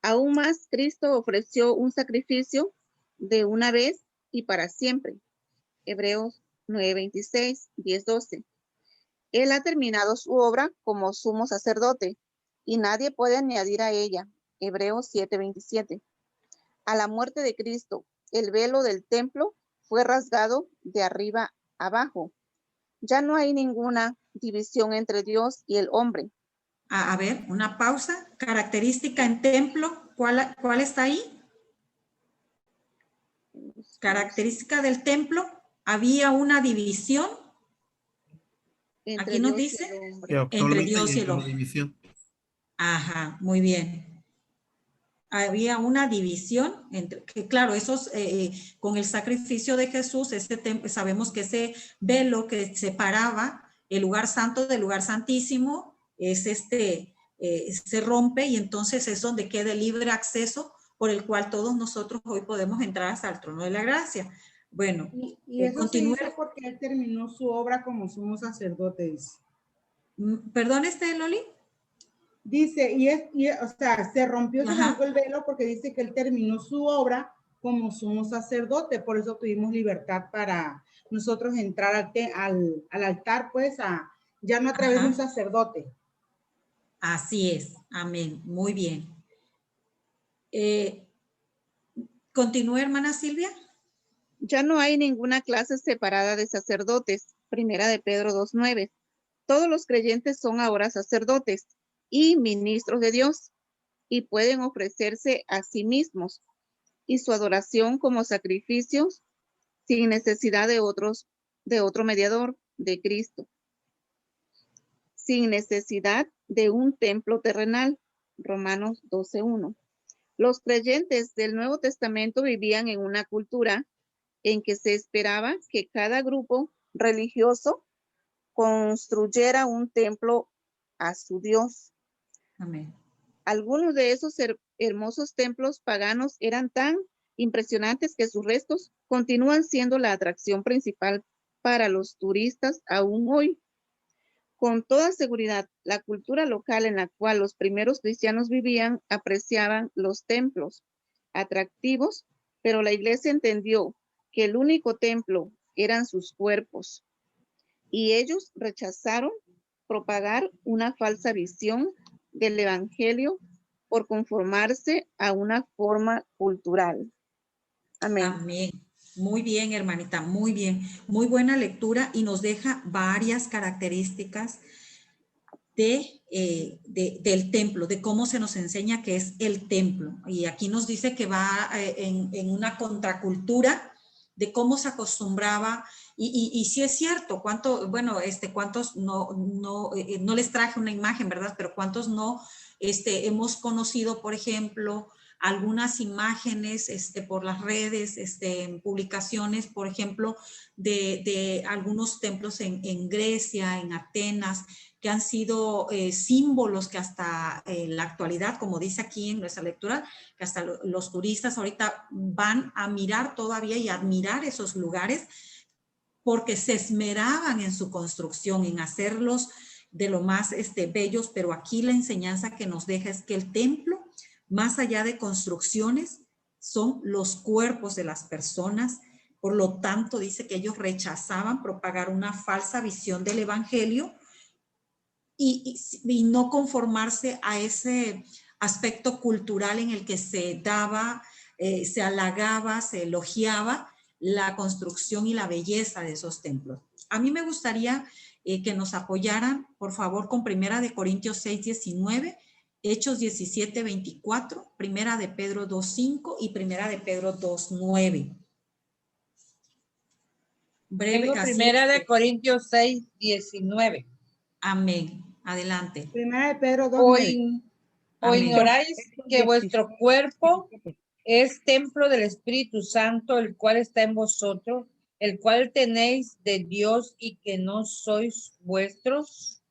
Aún más, Cristo ofreció un sacrificio de una vez y para siempre. Hebreos 9:26, 10:12. Él ha terminado su obra como sumo sacerdote y nadie puede añadir a ella. Hebreos 7:27. A la muerte de Cristo, el velo del templo fue rasgado de arriba abajo. Ya no hay ninguna división entre Dios y el hombre. A ver, una pausa. Característica en templo, ¿cuál está ahí? Característica del templo, había una división. Entre Aquí nos Dios y dice el hombre. Que entre actualmente Dios y hay el una hombre. división. Ajá, muy bien. Había una división entre, que claro, esos, con el sacrificio de Jesús, sabemos que ese velo que separaba el lugar santo del lugar santísimo, se rompe y entonces es donde queda el libre acceso por el cual todos nosotros hoy podemos entrar hasta el trono de la gracia. Bueno, Y eso continúe. se hizo porque él terminó su obra como sumo sacerdote, dice. Perdón, Loli. Dice, o sea, se rompió el velo porque dice que él terminó su obra como sumo sacerdote, por eso tuvimos libertad para nosotros entrar al altar, pues, ya no a través de un sacerdote. Así es, amén, muy bien. Continúe, hermana Silvia. Ya no hay ninguna clase separada de sacerdotes. Primera de Pedro 2:9. Todos los creyentes son ahora sacerdotes y ministros de Dios y pueden ofrecerse a sí mismos y su adoración como sacrificios sin necesidad de otro mediador, de Cristo. Sin necesidad de un templo terrenal. Romanos 12:1. Los creyentes del Nuevo Testamento vivían en una cultura en que se esperaba que cada grupo religioso construyera un templo a su Dios. Amén. Algunos de esos hermosos templos paganos eran tan impresionantes que sus restos continúan siendo la atracción principal para los turistas aún hoy. Con toda seguridad, la cultura local en la cual los primeros cristianos vivían apreciaban los templos atractivos, pero la iglesia entendió que el único templo eran sus cuerpos y ellos rechazaron propagar una falsa visión del evangelio por conformarse a una forma cultural. Amén. Amén. Muy bien, hermanita, muy bien. Muy buena lectura y nos deja varias características del templo, de cómo se nos enseña que es el templo. Y aquí nos dice que va en una contracultura de cómo se acostumbraba. Y sí es cierto, cuántos no les traje una imagen, ¿verdad? Pero cuántos no hemos conocido, por ejemplo, algunas imágenes por las redes, publicaciones, por ejemplo, de algunos templos en Grecia, en Atenas, que han sido símbolos que hasta la actualidad, como dice aquí en nuestra lectura, que hasta los turistas ahorita van a mirar todavía y admirar esos lugares porque se esmeraban en su construcción, en hacerlos de lo más bellos, pero aquí la enseñanza que nos deja es que el templo, más allá de construcciones, son los cuerpos de las personas. Por lo tanto, dice que ellos rechazaban propagar una falsa visión del evangelio y no conformarse a ese aspecto cultural en el que se daba, se halagaba, se elogiaba la construcción y la belleza de esos templos. A mí me gustaría que nos apoyaran, por favor, con Primera de Corintios 6:19, Hechos 17:24, Primera de Pedro 2:5 y Primera de Pedro 2:9. Breve. Tengo Primera de Corintios 6:19. Amén. Adelante. Primera de Pedro 2:9. ¿O ignoráis que vuestro cuerpo es templo del Espíritu Santo, el cual está en vosotros, el cual tenéis de Dios y que no sois vuestros?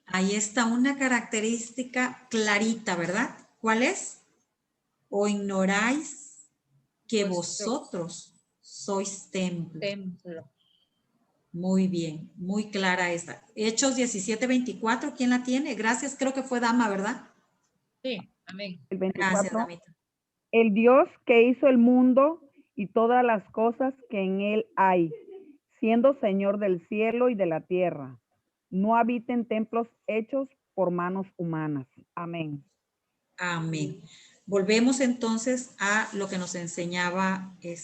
Ahí está una característica clarita, ¿verdad? ¿Cuál es? ¿O ignoráis que vosotros sois templo? Muy bien, muy clara esta. Hechos 17:24, ¿quién la tiene? Gracias, creo que fue Dama, ¿verdad? Sí, amén. El 24, gracias, Damita. El Dios que hizo el mundo y todas las cosas que en él hay, siendo Señor del cielo y de la tierra, no habita en templos hechos por manos humanas. Amén. Amén. Volvemos entonces a lo que nos enseñaba el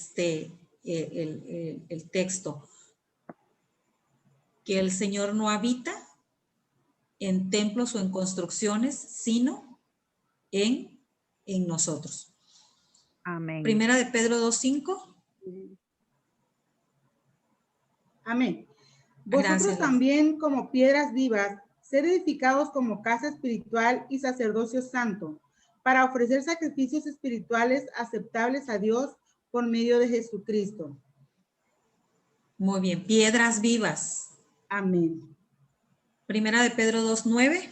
texto. Que el Señor no habita en templos o en construcciones, sino en nosotros. Amén. Primera de Pedro 2:5. Amén. Vosotros Gracias, también, como piedras vivas, sed edificados como casa espiritual y sacerdocio santo, para ofrecer sacrificios espirituales aceptables a Dios por medio de Jesucristo. Muy bien, piedras vivas. Amén. Primera de Pedro 2:9.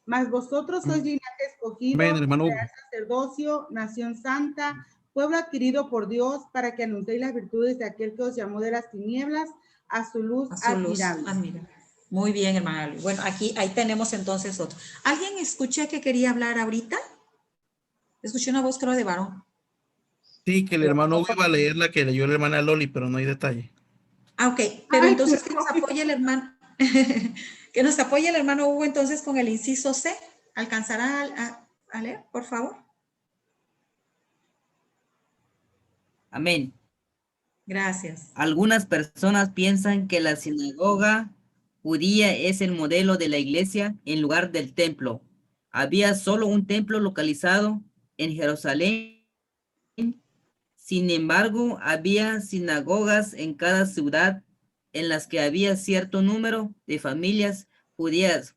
Mas vosotros sois linaje escogido, Amén, hermano. real sacerdocio, nación santa, pueblo adquirido por Dios, para que anunciéis las virtudes de aquel que os llamó de las tinieblas a su luz admirable. Muy bien, hermana. Bueno, ahí tenemos entonces otro. ¿Alguien escuché que quería hablar ahorita? Escuché una voz, creo, de varón. Sí, que el hermano iba a leer la que leyó la hermana Loli, pero no hay detalle. Ok, pero entonces que nos apoye el hermano, que nos apoye el hermano Hugo entonces con el inciso C. ¿Alcanzará a leer, por favor? Amén. Gracias. Algunas personas piensan que la sinagoga judía es el modelo de la iglesia en lugar del templo. Había solo un templo localizado en Jerusalén. Sin embargo, había sinagogas en cada ciudad en las que había cierto número de familias judías.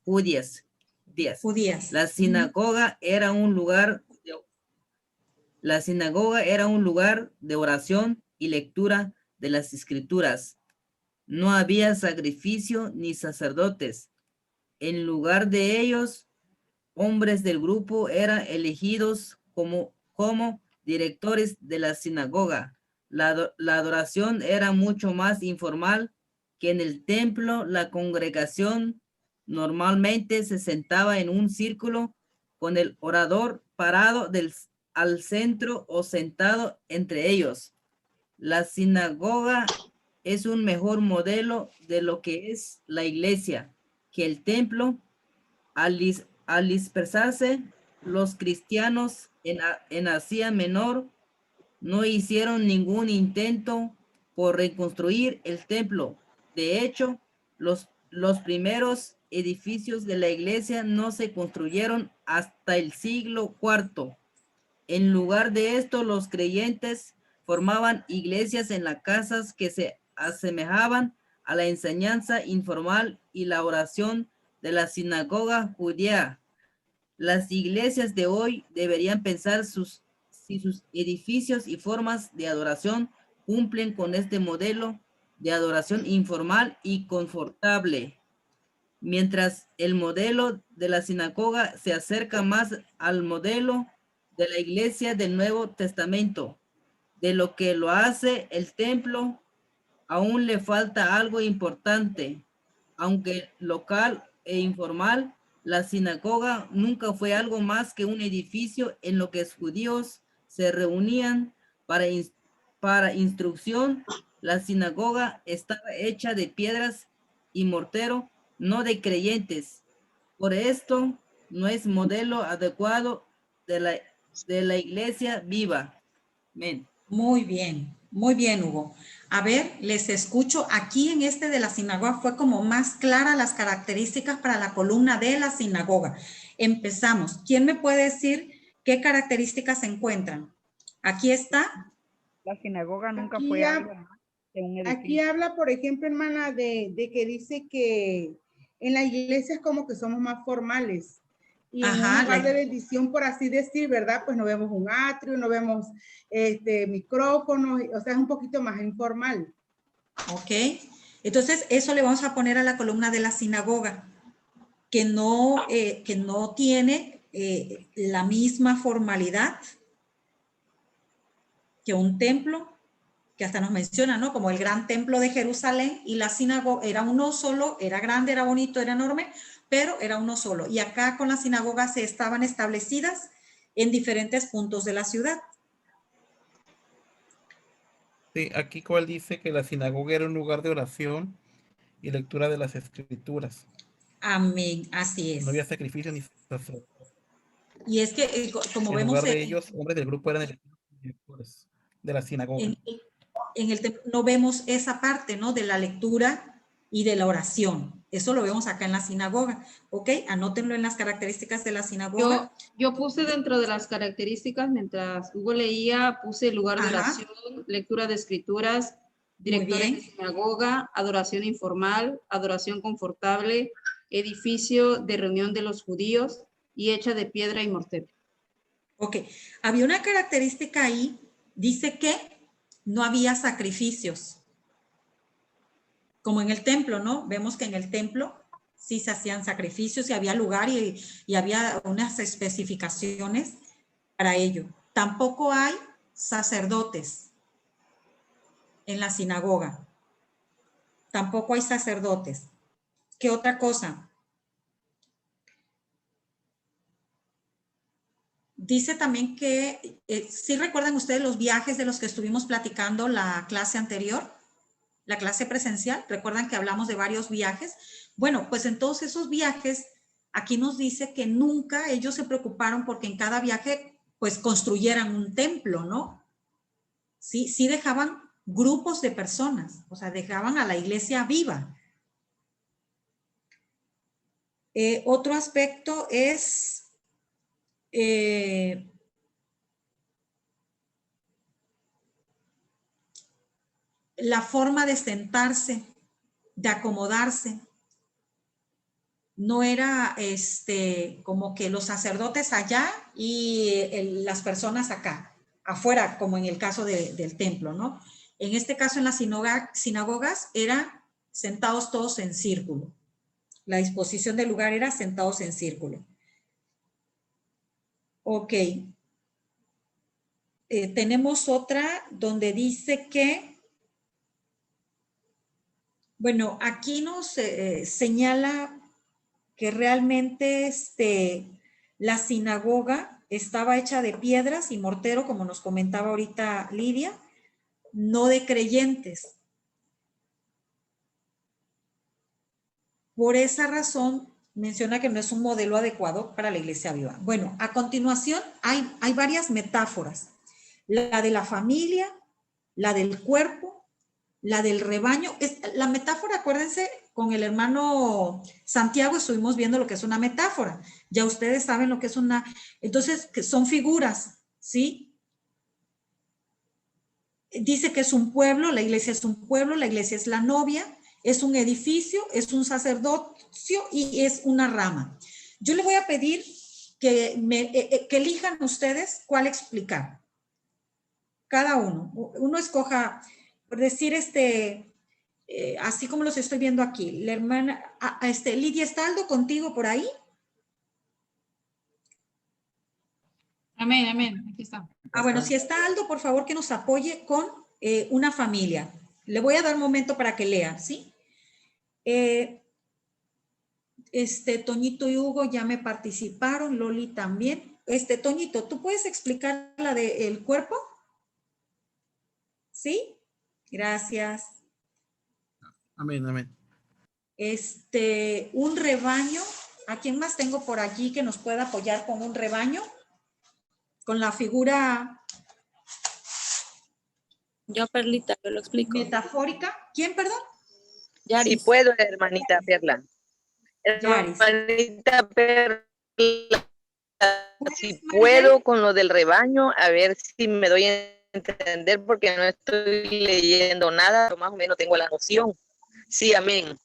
La sinagoga era un lugar de oración y lectura de las escrituras. No había sacrificio ni sacerdotes. En lugar de ellos, hombres del grupo eran elegidos como directores de la sinagoga. La adoración era mucho más informal que en el templo. La congregación normalmente se sentaba en un círculo con el orador parado al centro o sentado entre ellos. La sinagoga es un mejor modelo de lo que es la iglesia que el templo. Al dispersarse los cristianos en Asia Menor, no hicieron ningún intento por reconstruir el templo. De hecho, los primeros edificios de la iglesia no se construyeron hasta el siglo IV. En lugar de esto, los creyentes formaban iglesias en las casas que se asemejaban a la enseñanza informal y la oración de la sinagoga judía. Las iglesias de hoy deberían pensar si sus edificios y formas de adoración cumplen con este modelo de adoración informal y confortable. Mientras el modelo de la sinagoga se acerca más al modelo de la iglesia del Nuevo Testamento, de lo que lo hace el templo, aún le falta algo importante. Aunque local e informal, la sinagoga nunca fue algo más que un edificio en lo que los judíos se reunían para instrucción. La sinagoga estaba hecha de piedras y mortero, no de creyentes. Por esto no es modelo adecuado de la iglesia viva. Amén. Muy bien, Hugo. A ver, les escucho. Aquí en este de la sinagoga fue como más clara las características para la columna de la sinagoga. Empezamos. ¿Quién me puede decir qué características se encuentran? Aquí está. La sinagoga nunca Aquí fue ha- algo más que un Aquí edificio. habla, por ejemplo, hermana, de que dice que en la iglesia es como que somos más formales. Y en un lugar de bendición, por así decir, ¿verdad? Pues no vemos un atrio, no vemos micrófonos, o sea, es un poquito más informal. Ok. Entonces, eso le vamos a poner a la columna de la sinagoga, que no tiene la misma formalidad que un templo, que hasta nos menciona, ¿no? Como el gran templo de Jerusalén, y la sinagoga era uno solo, era grande, era bonito, era enorme, pero era uno solo. Y acá con la sinagoga se estaban establecidas en diferentes puntos de la ciudad. Sí, aquí cual dice que la sinagoga era un lugar de oración y lectura de las escrituras. Amén, así es. No había sacrificio ni sacerdotes. Y es que, como En vemos, lugar de ellos, hombres del grupo eran directores de la sinagoga. en el templo no vemos esa parte, ¿no? De la lectura y de la oración. Eso lo vemos acá en la sinagoga. ¿Ok? Anótenlo en las características de la sinagoga. Yo puse dentro de las características, mientras Hugo leía, puse lugar de oración, lectura de escrituras, directores de sinagoga, adoración informal, adoración confortable, edificio de reunión de los judíos y hecha de piedra y mortero. Ok, había una característica ahí, dice que no había sacrificios, como en el templo, ¿no? Vemos que en el templo sí se hacían sacrificios y había lugar y había unas especificaciones para ello. Tampoco hay sacerdotes en la sinagoga. Tampoco hay sacerdotes. ¿Qué otra cosa? Dice también que, ¿sí recuerdan ustedes los viajes de los que estuvimos platicando la clase anterior? La clase presencial, ¿recuerdan que hablamos de varios viajes? Bueno, pues en todos esos viajes, aquí nos dice que nunca ellos se preocuparon porque en cada viaje, pues construyeran un templo, ¿no? Sí dejaban grupos de personas, o sea, dejaban a la iglesia viva. Otro aspecto es la forma de sentarse, de acomodarse. No era como que los sacerdotes allá y las personas acá, afuera, como en el caso del templo, ¿no? En este caso, en las sinagogas, eran sentados todos en círculo. La disposición del lugar era sentados en círculo. Ok. Tenemos otra donde dice que, bueno, aquí nos señala que realmente la sinagoga estaba hecha de piedras y mortero, como nos comentaba ahorita Lidia, no de creyentes. Por esa razón, menciona que no es un modelo adecuado para la iglesia viva. Bueno, a continuación hay varias metáforas. La de la familia, la del cuerpo, la del rebaño. La metáfora, acuérdense, con el hermano Santiago estuvimos viendo lo que es una metáfora. Ya ustedes saben lo que es una. Entonces, que son figuras, ¿sí? Dice que es un pueblo, la iglesia es un pueblo, la iglesia es la novia, es un edificio, es un sacerdocio y es una rama. Yo le voy a pedir que elijan ustedes cuál explicar. Cada uno. Uno escoja, por decir, así como los estoy viendo aquí. La hermana, Lidia, ¿está Aldo contigo por ahí? Amén, amén. Aquí está. Bueno, si está Aldo, por favor que nos apoye con una familia. Le voy a dar un momento para que lea, ¿sí? Toñito y Hugo ya me participaron, Loli también. Toñito, ¿tú puedes explicar la del cuerpo? ¿Sí? Gracias. Amén, amén. Un rebaño. ¿A quién más tengo por aquí que nos pueda apoyar con un rebaño? Con la figura... Yo, Perlita, yo lo explico. Metafórica. ¿Quién, perdón? Si puedo, hermanita Perla. Hermanita Perla, si puedo con lo del rebaño, a ver si me doy a entender porque no estoy leyendo nada, pero más o menos tengo la noción. Sí, amén.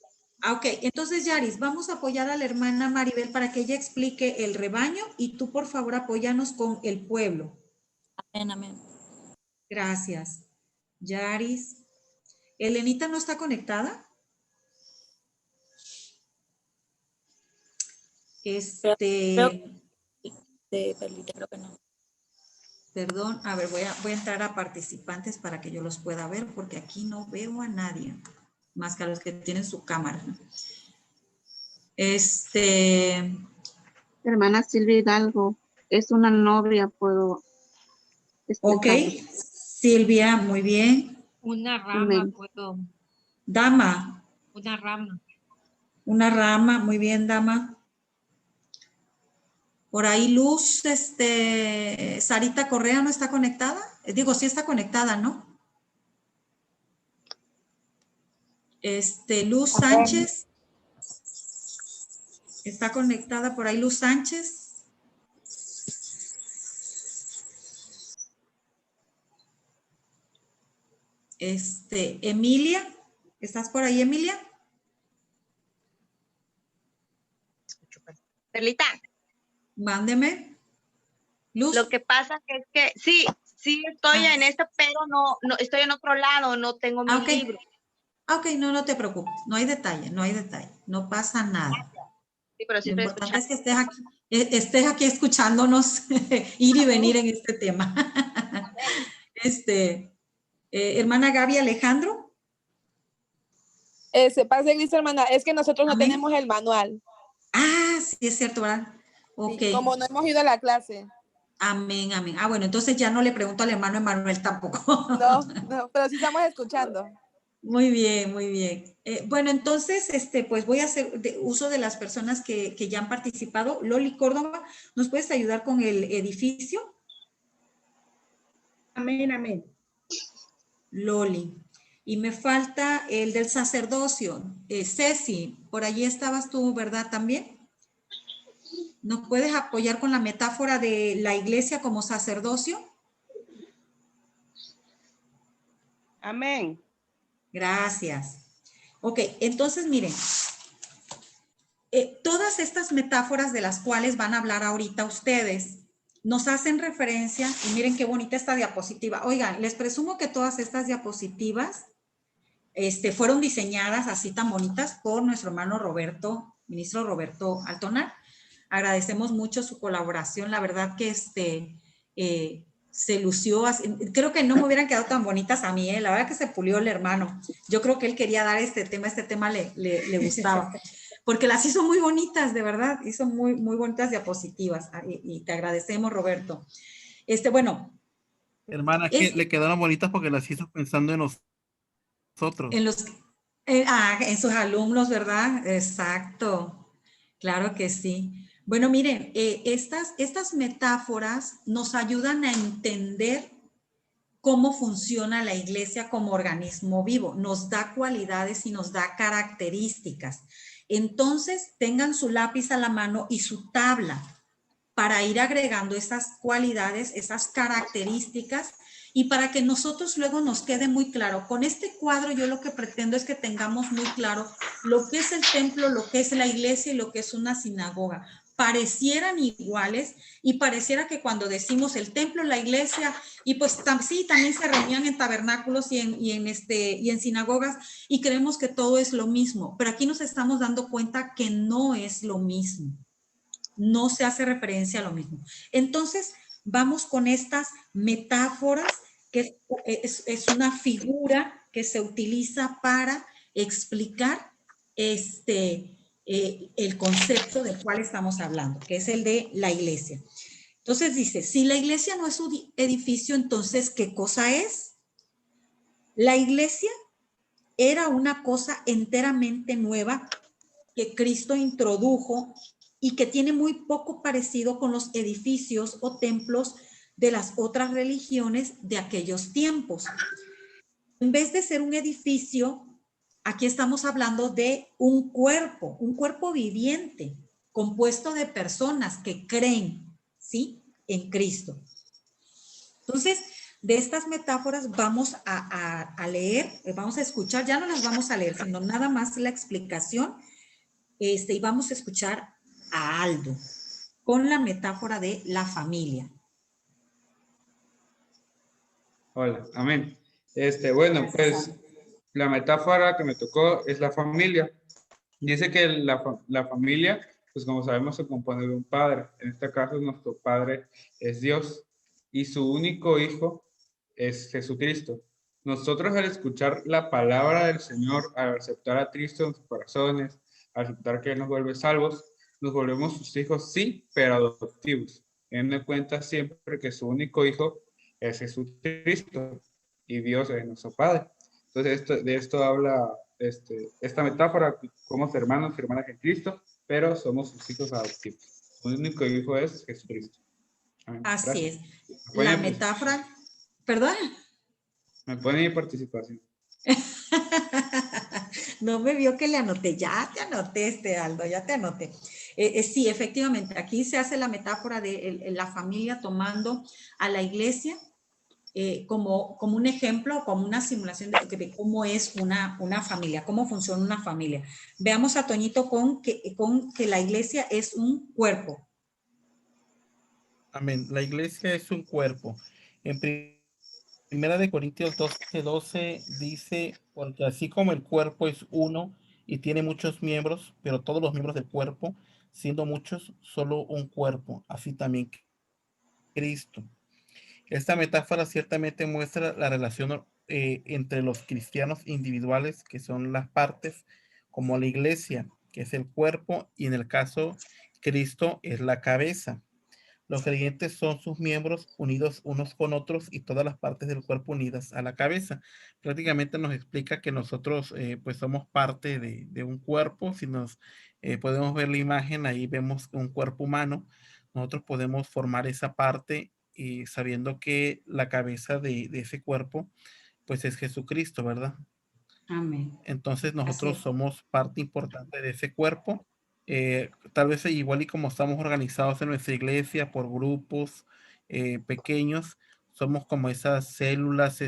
Ok, entonces Yaris, vamos a apoyar a la hermana Maribel para que ella explique el rebaño y tú por favor apóyanos con el pueblo. Amén, amén. Gracias. Yaris. ¿Elenita no está conectada? Perlita, creo que no. Perdón, a ver, voy a entrar a participantes para que yo los pueda ver porque aquí no veo a nadie, más que a los que tienen su cámara. Hermana Silvia Hidalgo, es una novia, puedo explicarlo. Ok, Silvia, muy bien. Una rama, Amén. puedo. Dama. Una rama. Una rama, muy bien, dama. Por ahí Luz, Sarita Correa no está conectada. Digo, sí está conectada, ¿no? Luz Sánchez. Está conectada por ahí Luz Sánchez. Emilia. ¿Estás por ahí, Emilia? Perlita. Mándeme. Luz. Lo que pasa es que sí estoy en esto, pero no estoy en otro lado, no tengo mi libro. Ok, no te preocupes, no hay detalle, no pasa nada. Sí, pero Lo importante es que estés aquí escuchándonos ir y venir en este tema. Hermana Gaby Alejandro. Se pasa, Gris, hermana, es que nosotros no tenemos el manual. Ah, sí, es cierto, ¿verdad? Ok. Sí, como no hemos ido a la clase. Amén, amén. Ah, bueno, entonces ya no le pregunto al hermano Emanuel tampoco. No, pero sí estamos escuchando. Muy bien, muy bien. Bueno, entonces, pues voy a hacer uso de las personas que ya han participado. Loli Córdoba, ¿nos puedes ayudar con el edificio? Amén, amén. Loli. Y me falta el del sacerdocio. Ceci, por allí estabas tú, ¿verdad? También. ¿Nos puedes apoyar con la metáfora de la iglesia como sacerdocio? Amén. Gracias. Ok, entonces miren, todas estas metáforas de las cuales van a hablar ahorita ustedes nos hacen referencia, y miren qué bonita esta diapositiva. Oigan, les presumo que todas estas diapositivas fueron diseñadas así tan bonitas por nuestro hermano Roberto, ministro Roberto Altonar. Agradecemos mucho su colaboración, la verdad que se lució, creo que no me hubieran quedado tan bonitas a mí, la verdad que se pulió el hermano. Yo creo que él quería dar este tema le gustaba, porque las hizo muy bonitas, de verdad, hizo muy, muy bonitas diapositivas, y te agradecemos, Roberto. Bueno. Hermana, que le quedaron bonitas porque las hizo pensando en nosotros. En sus alumnos, ¿verdad? Exacto, claro que sí. Bueno, miren, estas metáforas nos ayudan a entender cómo funciona la iglesia como organismo vivo. Nos da cualidades y nos da características. Entonces, tengan su lápiz a la mano y su tabla para ir agregando esas cualidades, esas características, y para que nosotros luego nos quede muy claro. Con este cuadro yo lo que pretendo es que tengamos muy claro lo que es el templo, lo que es la iglesia y lo que es una sinagoga. Parecieran iguales y pareciera que cuando decimos el templo, la iglesia, y pues sí, también se reunían en tabernáculos y en sinagogas, y creemos que todo es lo mismo, pero aquí nos estamos dando cuenta que no es lo mismo. No se hace referencia a lo mismo. Entonces, vamos con estas metáforas, que es una figura que se utiliza para explicar el concepto del cual estamos hablando, que es el de la iglesia. Entonces dice, si la iglesia no es un edificio, entonces, ¿qué cosa es? La iglesia era una cosa enteramente nueva que Cristo introdujo y que tiene muy poco parecido con los edificios o templos de las otras religiones de aquellos tiempos. En vez de ser un edificio, aquí estamos hablando de un cuerpo viviente, compuesto de personas que creen, ¿sí?, en Cristo. Entonces, de estas metáforas vamos a leer, vamos a escuchar, ya no las vamos a leer, sino nada más la explicación, y vamos a escuchar a Aldo con la metáfora de la familia. Hola, amén. Bueno, pues la metáfora que me tocó es la familia. Dice que la familia, pues como sabemos, se compone de un padre. En este caso, nuestro padre es Dios y su único hijo es Jesucristo. Nosotros al escuchar la palabra del Señor, al aceptar a Cristo en sus corazones, al aceptar que Él nos vuelve salvos, nos volvemos sus hijos, sí, pero adoptivos. Teniendo en cuenta siempre que su único hijo es Jesucristo y Dios es nuestro Padre. Entonces, de esto habla esta metáfora, somos hermanos y hermanas en Cristo, pero somos sus hijos adoptivos. Su único hijo es Jesucristo. Amén. Así Gracias. es. La metáfora, ¿perdón? Me pone mi participación. No me vio que le anoté, ya te anoté, Aldo, ya te anoté. Sí, efectivamente, aquí se hace la metáfora de la familia tomando a la iglesia como un ejemplo, como una simulación de cómo es una familia, cómo funciona una familia. Veamos a Toñito con que la iglesia es un cuerpo. Amén. La iglesia es un cuerpo. En Primera de Corintios 12:12 dice, porque así como el cuerpo es uno y tiene muchos miembros, pero todos los miembros del cuerpo, siendo muchos, solo un cuerpo, así también Cristo. Esta metáfora ciertamente muestra la relación entre los cristianos individuales, que son las partes, como la iglesia, que es el cuerpo, y en el caso Cristo es la cabeza. Los creyentes son sus miembros unidos unos con otros y todas las partes del cuerpo unidas a la cabeza. Prácticamente nos explica que nosotros pues somos parte de un cuerpo. Si nos podemos ver la imagen, ahí vemos un cuerpo humano. Nosotros podemos formar esa parte y sabiendo que la cabeza de ese cuerpo pues es Jesucristo, ¿verdad? Amén. Entonces Así nosotros es. somos parte importante de ese cuerpo. Tal vez igual y como estamos organizados en nuestra iglesia por grupos pequeños, somos como esas células,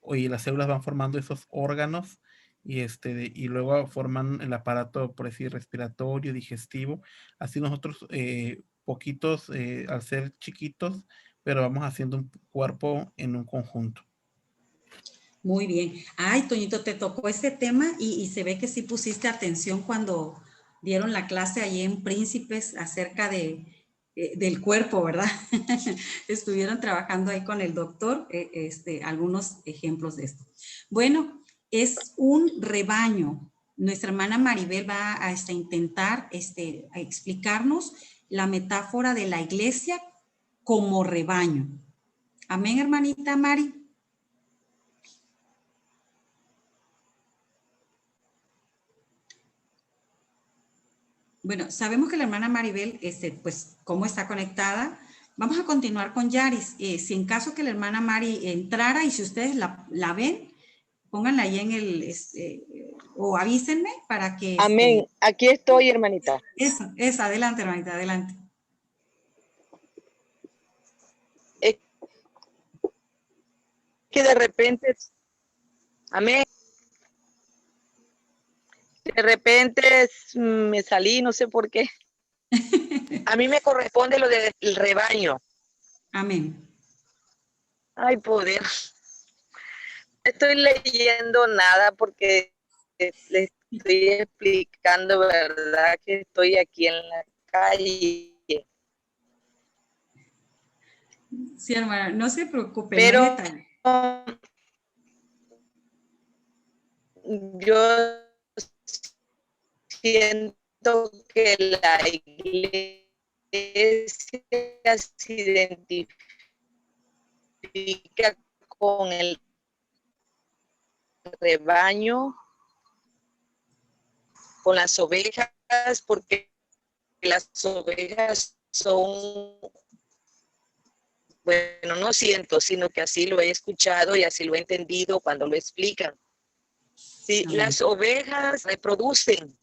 oye, las células van formando esos órganos y luego forman el aparato, por decir, respiratorio, digestivo. Así nosotros, poquitos, al ser chiquitos, pero vamos haciendo un cuerpo en un conjunto. Muy bien. Ay, Toñito, te tocó este tema y se ve que sí pusiste atención cuando dieron la clase allí en Príncipes acerca del cuerpo, ¿verdad? Estuvieron trabajando ahí con el doctor, algunos ejemplos de esto. Bueno, es un rebaño. Nuestra hermana Maribel va a intentar a explicarnos la metáfora de la iglesia como rebaño. Amén, hermanita Mari. Bueno, sabemos que la hermana Maribel, pues, cómo está conectada. Vamos a continuar con Yaris. Si en caso que la hermana Mari entrara y si ustedes la ven, pónganla ahí en o avísenme para que... Amén. Aquí estoy, hermanita. Eso, adelante, hermanita, adelante. Es que de repente, amén. De repente me salí, no sé por qué. A mí me corresponde lo del rebaño. Amén. Ay, poder. No estoy leyendo nada porque les estoy explicando, ¿verdad? Que estoy aquí en la calle. Sí, hermana, no se preocupe, Pero no hay detalle. Yo siento que la iglesia se identifica con el rebaño, con las ovejas, porque las ovejas son, bueno, no siento, sino que así lo he escuchado y así lo he entendido cuando lo explican. Sí, las ovejas reproducen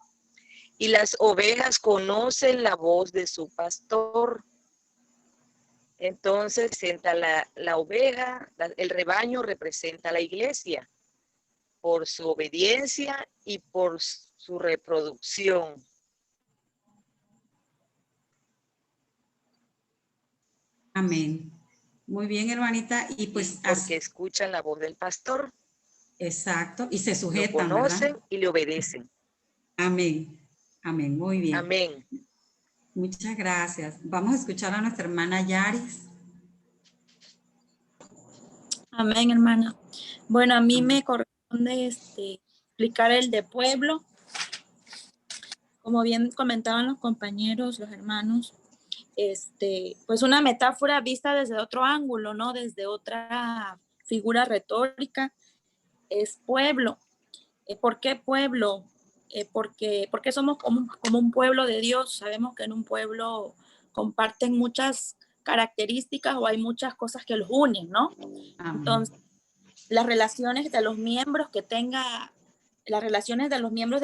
y las ovejas conocen la voz de su pastor. Entonces, representa la oveja, el rebaño representa la iglesia por su obediencia y por su reproducción. Amén. Muy bien, hermanita. Y pues porque escuchan la voz del pastor. Exacto. Y se sujetan, lo conocen, ¿verdad? Y le obedecen. Amén. Amén. Muy bien. Amén. Muchas gracias. Vamos a escuchar a nuestra hermana Yaris. Amén, hermana. Bueno, a mí me corresponde explicar el de pueblo. Como bien comentaban los compañeros, los hermanos, pues una metáfora vista desde otro ángulo, ¿no? Desde otra figura retórica, es pueblo. ¿Por qué pueblo? Porque somos como un pueblo de Dios. Sabemos que en un pueblo comparten muchas características o hay muchas cosas que los unen, ¿no? Amén. Entonces, las relaciones de los miembros de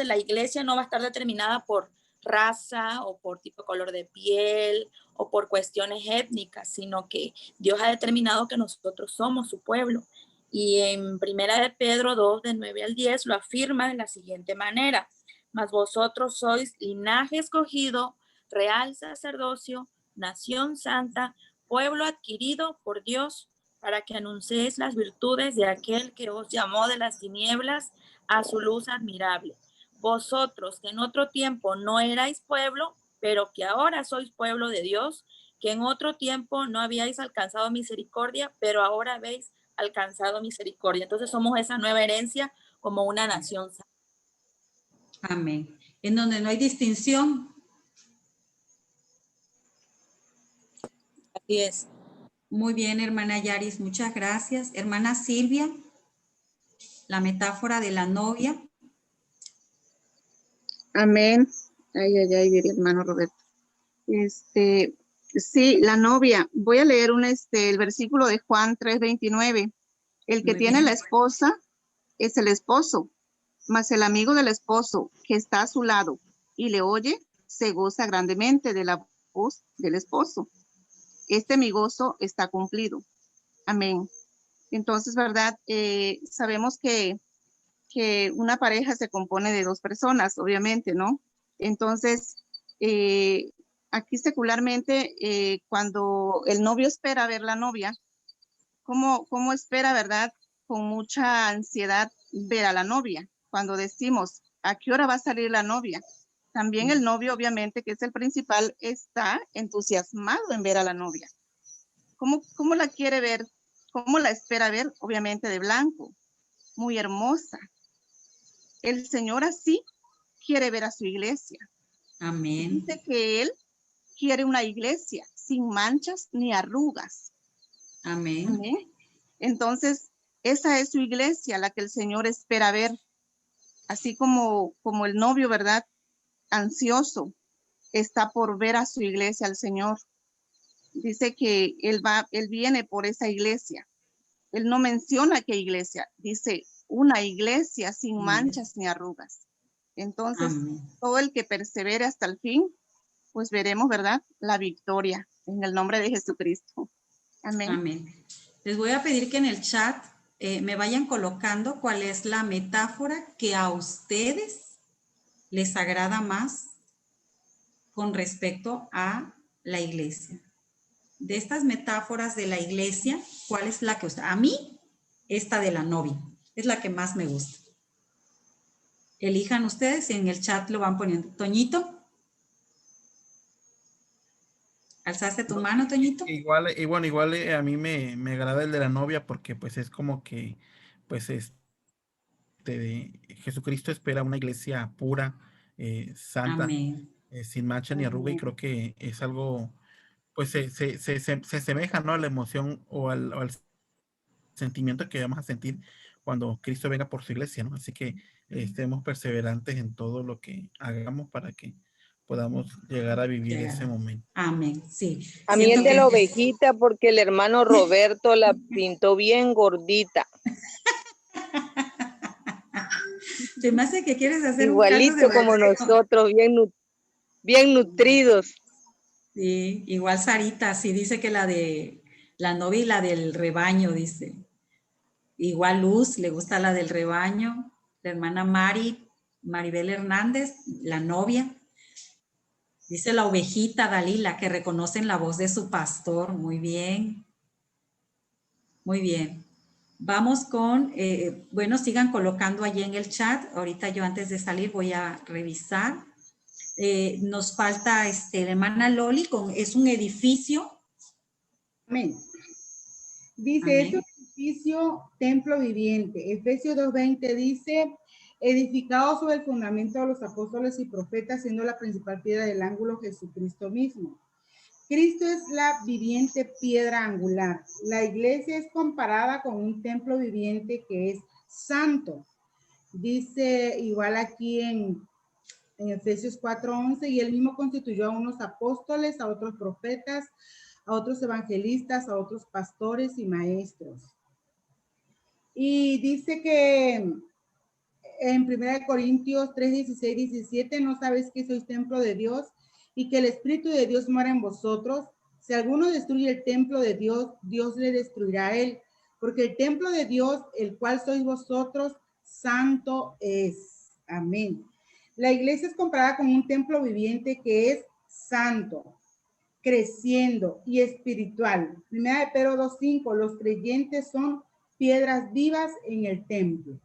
la iglesia no va a estar determinada por raza o por tipo de color de piel o por cuestiones étnicas, sino que Dios ha determinado que nosotros somos su pueblo. Y en 1 de Pedro 2, del 9 al 10, lo afirma de la siguiente manera: mas vosotros sois linaje escogido, real sacerdocio, nación santa, pueblo adquirido por Dios, para que anunciéis las virtudes de aquel que os llamó de las tinieblas a su luz admirable. Vosotros que en otro tiempo no erais pueblo, pero que ahora sois pueblo de Dios, que en otro tiempo no habíais alcanzado misericordia, pero ahora habéis alcanzado misericordia. Entonces somos esa nueva herencia como una nación santa. Amén. En donde no hay distinción. Así es. Muy bien, hermana Yaris, muchas gracias. Hermana Silvia, la metáfora de la novia. Amén. Ay, diría hermano Roberto. Sí, la novia. Voy a leer el versículo de Juan 3:29. El que tiene la esposa es el esposo, mas el amigo del esposo que está a su lado y le oye, se goza grandemente de la voz del esposo. Mi gozo está cumplido. Amén. Entonces, ¿verdad? Sabemos que una pareja se compone de dos personas, obviamente, ¿no? Entonces, aquí secularmente, cuando el novio espera ver la novia, ¿cómo espera, verdad? Con mucha ansiedad ver a la novia. Cuando decimos, ¿a qué hora va a salir la novia? También el novio, obviamente, que es el principal, está entusiasmado en ver a la novia. ¿Cómo la quiere ver? ¿Cómo la espera ver? Obviamente de blanco, muy hermosa. El Señor así quiere ver a su iglesia. Amén. Dice que Él quiere una iglesia sin manchas ni arrugas. Amén. Amén. Entonces, esa es su iglesia, la que el Señor espera ver. Así como el novio, ¿verdad? Ansioso, está por ver a su iglesia, al Señor. Dice que Él viene por esa iglesia. Él no menciona qué iglesia, dice una iglesia sin manchas ni arrugas. Entonces, todo el que persevere hasta el fin, pues veremos, ¿verdad? La victoria en el nombre de Jesucristo. Amén. Amén. Les voy a pedir que en el chat me vayan colocando cuál es la metáfora que a ustedes les agrada más con respecto a la iglesia. De estas metáforas de la iglesia, ¿cuál es la que a mí? Esta de la novia, es la que más me gusta. Elijan ustedes y en el chat lo van poniendo. Toñito. ¿Alzaste tu mano, Toñito? Igual a mí me agrada el de la novia porque pues es como que pues Jesucristo espera una iglesia pura, santa, Amén. sin mancha ni arruga, y creo que es algo pues se asemeja, ¿no? A la emoción o al sentimiento que vamos a sentir cuando Cristo venga por su iglesia, ¿no? Así que estemos perseverantes en todo lo que hagamos para que podamos llegar a vivir ese momento. Amén, sí. A mí el de la ovejita, porque el hermano Roberto la pintó bien gordita. Se me hace que quieres hacer igualito un caldo de como borrego. nosotros, bien nutridos. Sí, igual Sarita, sí dice que la de la novia y la del rebaño, dice. Igual Luz, le gusta la del rebaño. La hermana Maribel Hernández, la novia. Dice la ovejita Dalila, que reconocen la voz de su pastor. Muy bien. Muy bien. Vamos con, bueno, sigan colocando allí en el chat. Ahorita yo antes de salir voy a revisar. Nos falta la hermana Loli, es un edificio. Amén. Dice, Amén. es un edificio, templo viviente. Efesios 2:20 dice, edificado sobre el fundamento de los apóstoles y profetas, siendo la principal piedra del ángulo Jesucristo mismo. Cristo es la viviente piedra angular. La iglesia es comparada con un templo viviente que es santo. Dice igual aquí en Efesios 4:11, y él mismo constituyó a unos apóstoles, a otros profetas, a otros evangelistas, a otros pastores y maestros. Y dice que en 1 Corintios 3:16, 17, no sabéis que sois templo de Dios y que el Espíritu de Dios mora en vosotros. Si alguno destruye el templo de Dios, Dios le destruirá a él, porque el templo de Dios, el cual sois vosotros, santo es. Amén. La iglesia es comparada con un templo viviente que es santo, creciendo y espiritual. Primera de Pedro 2:5, los creyentes son piedras vivas en el templo.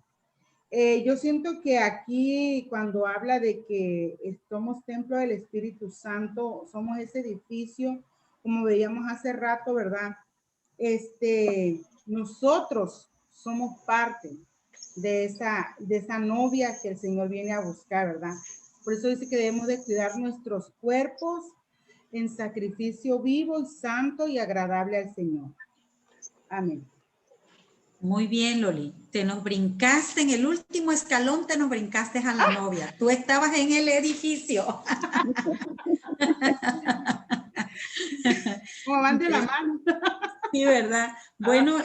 Yo siento que aquí cuando habla de que somos templo del Espíritu Santo, somos ese edificio, como veíamos hace rato, ¿verdad? Nosotros somos parte de esa novia que el Señor viene a buscar, ¿verdad? Por eso dice que debemos de cuidar nuestros cuerpos en sacrificio vivo y santo y agradable al Señor. Amén. Muy bien, Loli. Te nos brincaste en el último escalón, te nos brincaste a la novia. Tú estabas en el edificio. Como van de la mano. Sí, ¿verdad? Bueno,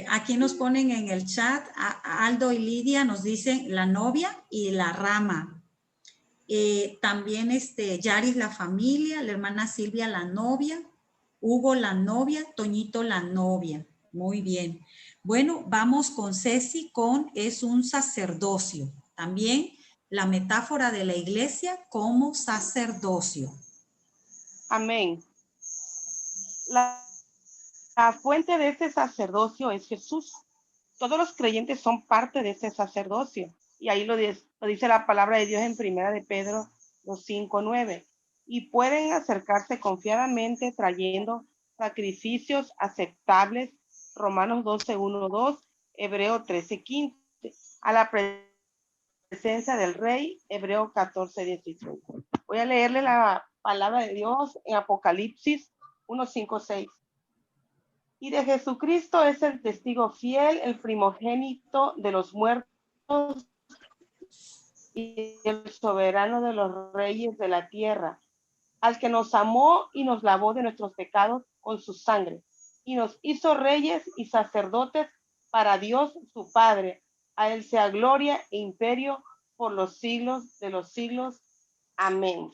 aquí nos ponen en el chat, Aldo y Lidia nos dicen la novia y la rama. También Yaris la familia, la hermana Silvia la novia, Hugo la novia, Toñito la novia. Muy bien. Bueno, vamos con Ceci es un sacerdocio. También la metáfora de la iglesia como sacerdocio. Amén. La fuente de este sacerdocio es Jesús. Todos los creyentes son parte de ese sacerdocio. Y ahí lo dice la palabra de Dios en 1 de Pedro 5:9. Y pueden acercarse confiadamente trayendo sacrificios aceptables, Romanos 12:1-2, Hebreo 13:15, a la presencia del Rey, Hebreo 14:16. Voy a leerle la palabra de Dios en Apocalipsis 1:5-6. Y de Jesucristo es el testigo fiel, el primogénito de los muertos y el soberano de los reyes de la tierra, al que nos amó y nos lavó de nuestros pecados con su sangre, y nos hizo reyes y sacerdotes para Dios su Padre. A él sea gloria e imperio por los siglos de los siglos. Amén.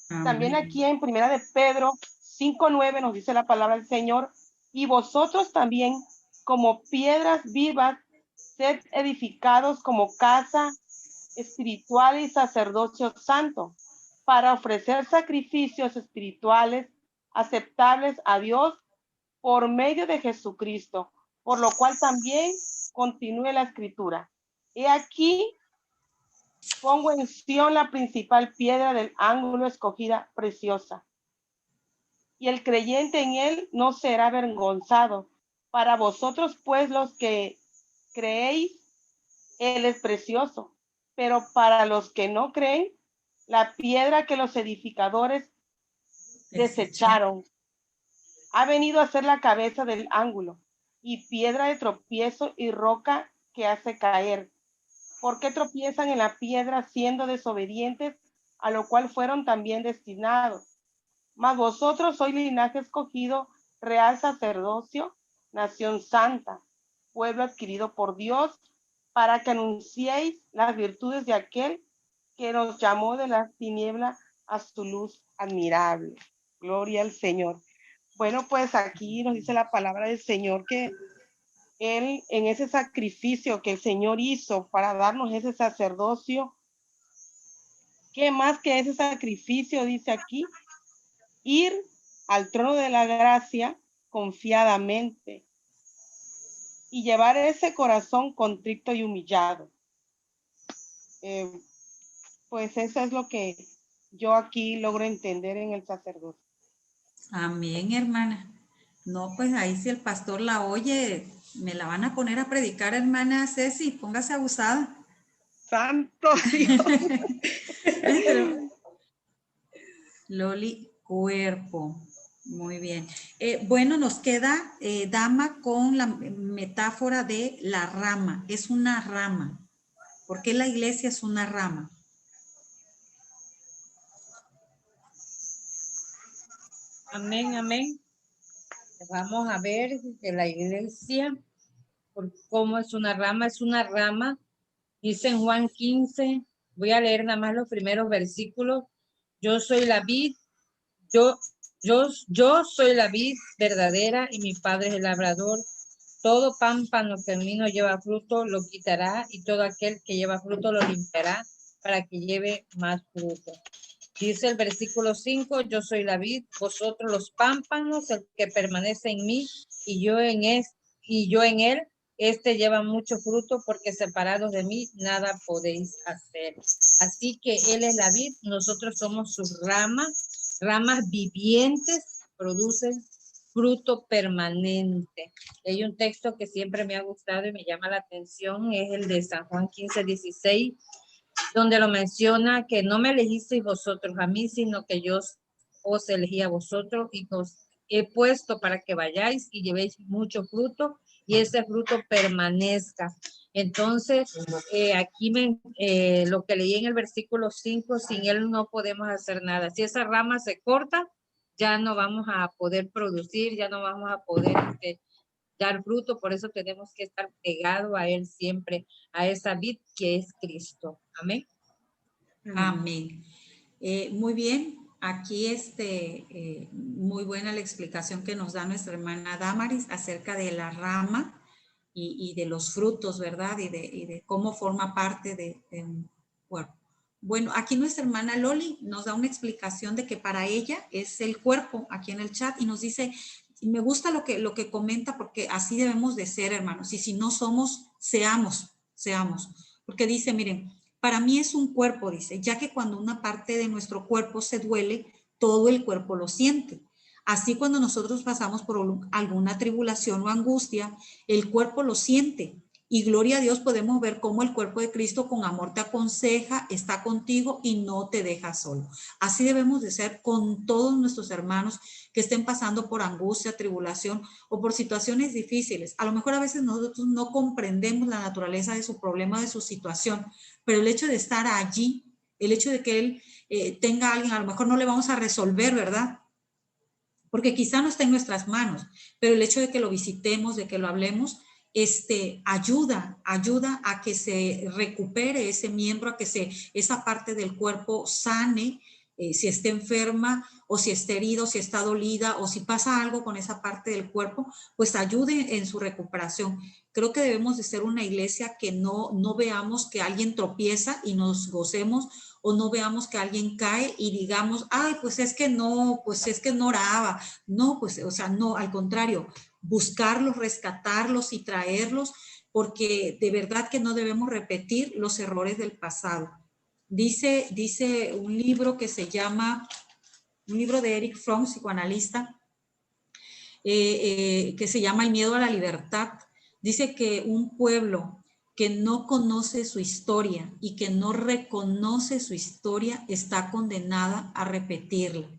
Amén. También aquí en 1 de Pedro 5:9 nos dice la palabra del Señor, y vosotros también, como piedras vivas, sed edificados como casa espiritual y sacerdocio santo, para ofrecer sacrificios espirituales aceptables a Dios por medio de Jesucristo, por lo cual también continúe la escritura. He aquí, pongo en Sión la principal piedra del ángulo escogida, preciosa. Y el creyente en él no será avergonzado. Para vosotros, pues, los que creéis, él es precioso. Pero para los que no creen, la piedra que los edificadores desecharon. Ha venido a ser la cabeza del ángulo, y piedra de tropiezo y roca que hace caer. ¿Por qué tropiezan en la piedra siendo desobedientes, a lo cual fueron también destinados? Mas vosotros sois linaje escogido, real sacerdocio, nación santa, pueblo adquirido por Dios, para que anunciéis las virtudes de aquel que nos llamó de la tiniebla a su luz admirable. Gloria al Señor. Bueno, pues aquí nos dice la palabra del Señor que Él, en ese sacrificio que el Señor hizo para darnos ese sacerdocio, ¿qué más que ese sacrificio dice aquí? Ir al trono de la gracia confiadamente y llevar ese corazón contrito y humillado. Pues eso es lo que yo aquí logro entender en el sacerdocio. Amén, hermana. No, pues ahí si el pastor la oye, me la van a poner a predicar, hermana Ceci, póngase abusada. ¡Santo Dios! Loli, cuerpo. Muy bien. Bueno, nos queda, dama, con la metáfora de la rama. Es una rama. ¿Por qué la iglesia es una rama? Amén, amén. Vamos a ver que la iglesia, por cómo es una rama. Dice en Juan 15, voy a leer nada más los primeros versículos. Yo soy la vid, yo soy la vid verdadera y mi padre es el labrador. Todo pámpano que en mí no lleva fruto lo quitará, y todo aquel que lleva fruto lo limpiará para que lleve más fruto. Dice el versículo 5, yo soy la vid, vosotros los pámpanos, el que permanece en mí y yo en él, este lleva mucho fruto, porque separados de mí nada podéis hacer. Así que él es la vid, nosotros somos sus ramas vivientes, producen fruto permanente. Hay un texto que siempre me ha gustado y me llama la atención, es el de San Juan 15:16, donde lo menciona que no me elegisteis vosotros a mí, sino que yo os elegí a vosotros y os he puesto para que vayáis y llevéis mucho fruto y ese fruto permanezca. Entonces, aquí lo que leí en el versículo 5, sin él no podemos hacer nada. Si esa rama se corta, ya no vamos a poder producir, ya no vamos a poder dar fruto, por eso tenemos que estar pegados a él siempre, a esa vid que es Cristo. Amén. Amén. Muy bien, aquí muy buena la explicación que nos da nuestra hermana Damaris acerca de la rama y de los frutos, ¿verdad? Y de cómo forma parte de un cuerpo. Bueno, aquí nuestra hermana Loli nos da una explicación de que para ella es el cuerpo, aquí en el chat, y nos dice, me gusta lo que comenta, porque así debemos de ser, hermanos, y si no somos, seamos, porque dice, miren, para mí es un cuerpo, dice, ya que cuando una parte de nuestro cuerpo se duele, todo el cuerpo lo siente. Así cuando nosotros pasamos por alguna tribulación o angustia, el cuerpo lo siente. Y gloria a Dios, podemos ver cómo el cuerpo de Cristo con amor te aconseja, está contigo y no te deja solo. Así debemos de ser con todos nuestros hermanos que estén pasando por angustia, tribulación o por situaciones difíciles. A lo mejor a veces nosotros no comprendemos la naturaleza de su problema, de su situación, pero el hecho de estar allí, el hecho de que él tenga a alguien, a lo mejor no le vamos a resolver, ¿verdad? Porque quizá no está en nuestras manos, pero el hecho de que lo visitemos, de que lo hablemos, ayuda a que se recupere ese miembro, a que esa parte del cuerpo sane, si está enferma o si está herido, si está dolida o si pasa algo con esa parte del cuerpo, pues ayude en su recuperación. Creo que debemos de ser una iglesia que no veamos que alguien tropieza y nos gocemos, o no veamos que alguien cae y digamos, ay, pues es que no oraba. No, pues, o sea, no, al contrario, buscarlos, rescatarlos y traerlos, porque de verdad que no debemos repetir los errores del pasado. Dice un libro que se llama, un libro de Erich Fromm, psicoanalista, que se llama El miedo a la libertad. Dice que un pueblo que no conoce su historia y que no reconoce su historia está condenada a repetirla.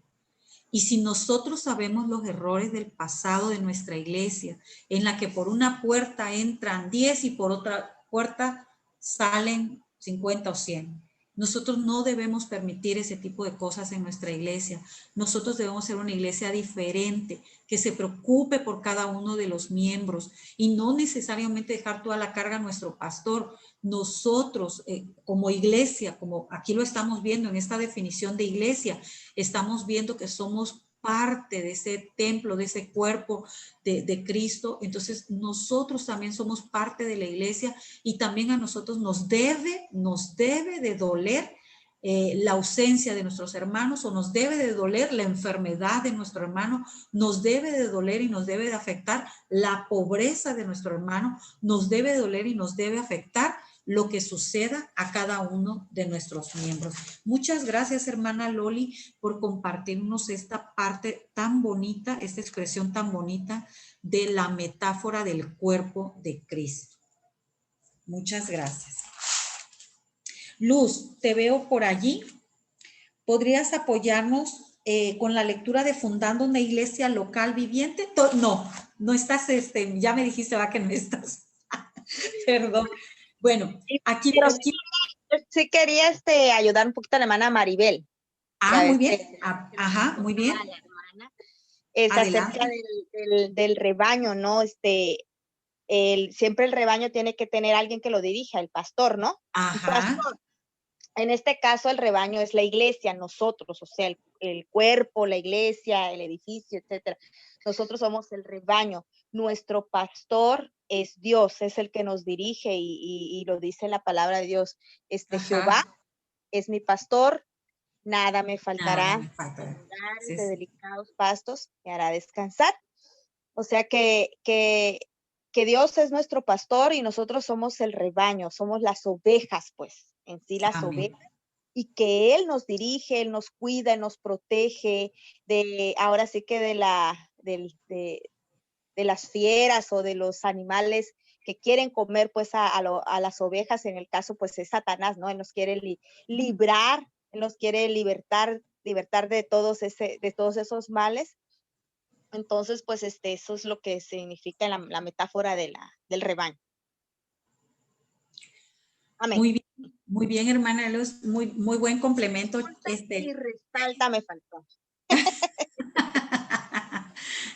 Y si nosotros sabemos los errores del pasado de nuestra iglesia, en la que por una puerta entran 10 y por otra puerta salen 50 o 100, nosotros no debemos permitir ese tipo de cosas en nuestra iglesia. Nosotros debemos ser una iglesia diferente, que se preocupe por cada uno de los miembros y no necesariamente dejar toda la carga a nuestro pastor. Nosotros como iglesia, como aquí lo estamos viendo en esta definición de iglesia, estamos viendo que somos parte de ese templo, de ese cuerpo de Cristo. Entonces nosotros también somos parte de la iglesia y también a nosotros nos debe de doler la ausencia de nuestros hermanos, o nos debe de doler la enfermedad de nuestro hermano, nos debe de doler y nos debe de afectar la pobreza de nuestro hermano, nos debe de doler y nos debe afectar lo que suceda a cada uno de nuestros miembros. Muchas gracias, hermana Loli, por compartirnos esta parte tan bonita, esta expresión tan bonita de la metáfora del cuerpo de Cristo. Muchas gracias. Luz, te veo por allí. ¿Podrías apoyarnos con la lectura de Fundando una Iglesia Local Viviente? No estás, ya me dijiste, va, que no estás. Perdón. Bueno, aquí... Pero sí quería ayudar un poquito a la hermana Maribel. Ah, muy bien. Ajá, muy bien. Es acerca del rebaño, ¿no? Siempre el rebaño tiene que tener alguien que lo dirija, el pastor, ¿no? Ajá. El pastor. En este caso, el rebaño es la iglesia, nosotros, o sea, el cuerpo, la iglesia, el edificio, etcétera. Nosotros somos el rebaño. Nuestro pastor es Dios, es el que nos dirige y lo dice en la palabra de Dios. Jehová es mi pastor, nada me faltará. Sí. De delicados pastos me hará descansar. O sea que Dios es nuestro pastor y nosotros somos el rebaño, somos las ovejas, pues, en sí las ovejas. Y que Él nos dirige, Él nos cuida, Él nos protege ahora sí que de las fieras o de los animales que quieren comer pues a las ovejas. En el caso pues es Satanás, ¿no? Él nos quiere librar, Él nos quiere libertar de todos esos males. Entonces pues eso es lo que significa la metáfora del rebaño. Amén. Muy bien, hermana Luz, muy buen complemento. Y resalta me faltó.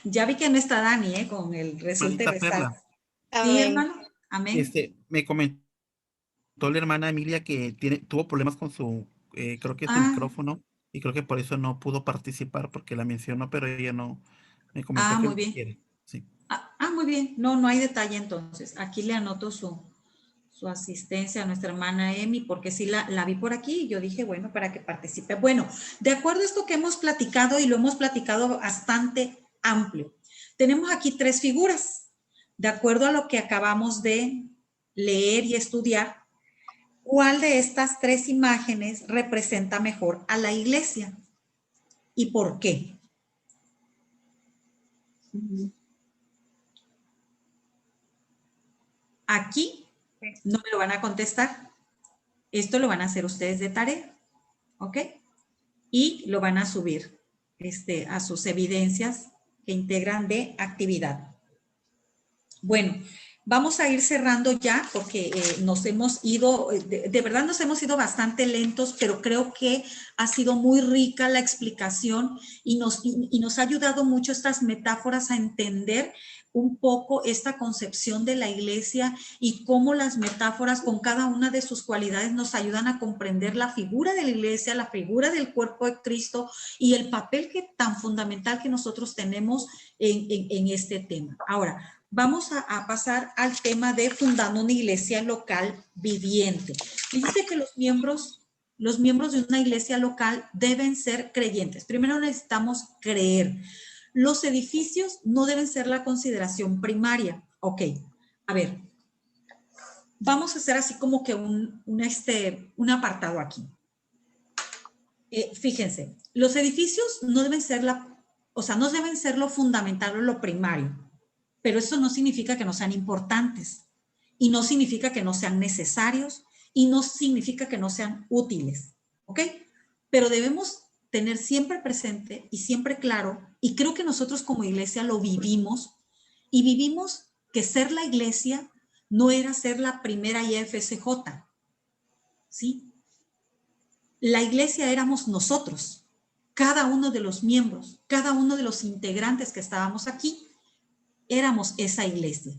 Ya vi que no está Dani, con el resalta y resalta. Sí, hermano. Amén. Me comentó la hermana Emilia que tuvo problemas con su, creo que su micrófono, y creo que por eso no pudo participar porque la mencionó, pero ella no me comentó que muy bien. quiere. Sí. Muy bien. No hay detalle entonces. Aquí le anoto su asistencia a nuestra hermana Emi, porque sí la vi por aquí y yo dije, bueno, para que participe. Bueno, de acuerdo a esto que hemos platicado, y lo hemos platicado bastante amplio, tenemos aquí 3 figuras. De acuerdo a lo que acabamos de leer y estudiar, ¿cuál de estas 3 imágenes representa mejor a la iglesia? ¿Y por qué? Aquí no me lo van a contestar. Esto lo van a hacer ustedes de tarea, ¿ok? Y lo van a subir a sus evidencias que integran de actividad. Bueno, vamos a ir cerrando ya porque nos hemos ido, de verdad nos hemos ido bastante lentos, pero creo que ha sido muy rica la explicación y nos ha ayudado mucho estas metáforas a entender un poco esta concepción de la iglesia y cómo las metáforas con cada una de sus cualidades nos ayudan a comprender la figura de la iglesia, la figura del cuerpo de Cristo y el papel tan fundamental que nosotros tenemos en este tema. Ahora, vamos a pasar al tema de fundando una iglesia local viviente. Dice que los miembros de una iglesia local deben ser creyentes. Primero necesitamos creer. Los edificios no deben ser la consideración primaria. Ok, a ver, vamos a hacer así como que un apartado aquí. Fíjense, los edificios no deben ser no deben ser lo fundamental o lo primario, pero eso no significa que no sean importantes y no significa que no sean necesarios y no significa que no sean útiles, ¿ok? Pero debemos tener siempre presente y siempre claro, y creo que nosotros como iglesia lo vivimos, y vivimos que ser la iglesia no era ser la primera IFSJ, ¿sí? La iglesia éramos nosotros, cada uno de los miembros, cada uno de los integrantes que estábamos aquí, éramos esa iglesia,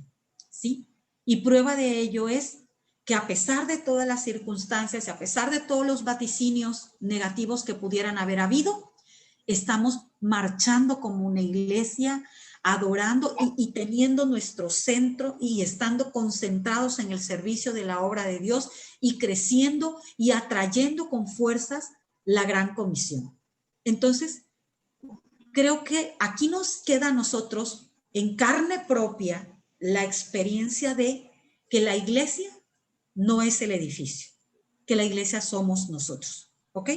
¿sí? Y prueba de ello es que a pesar de todas las circunstancias, a pesar de todos los vaticinios negativos que pudieran haber habido, estamos marchando como una iglesia, adorando y teniendo nuestro centro y estando concentrados en el servicio de la obra de Dios y creciendo y atrayendo con fuerzas la gran comisión. Entonces, creo que aquí nos queda a nosotros en carne propia la experiencia de que la iglesia no es el edificio, que la iglesia somos nosotros, ¿ok?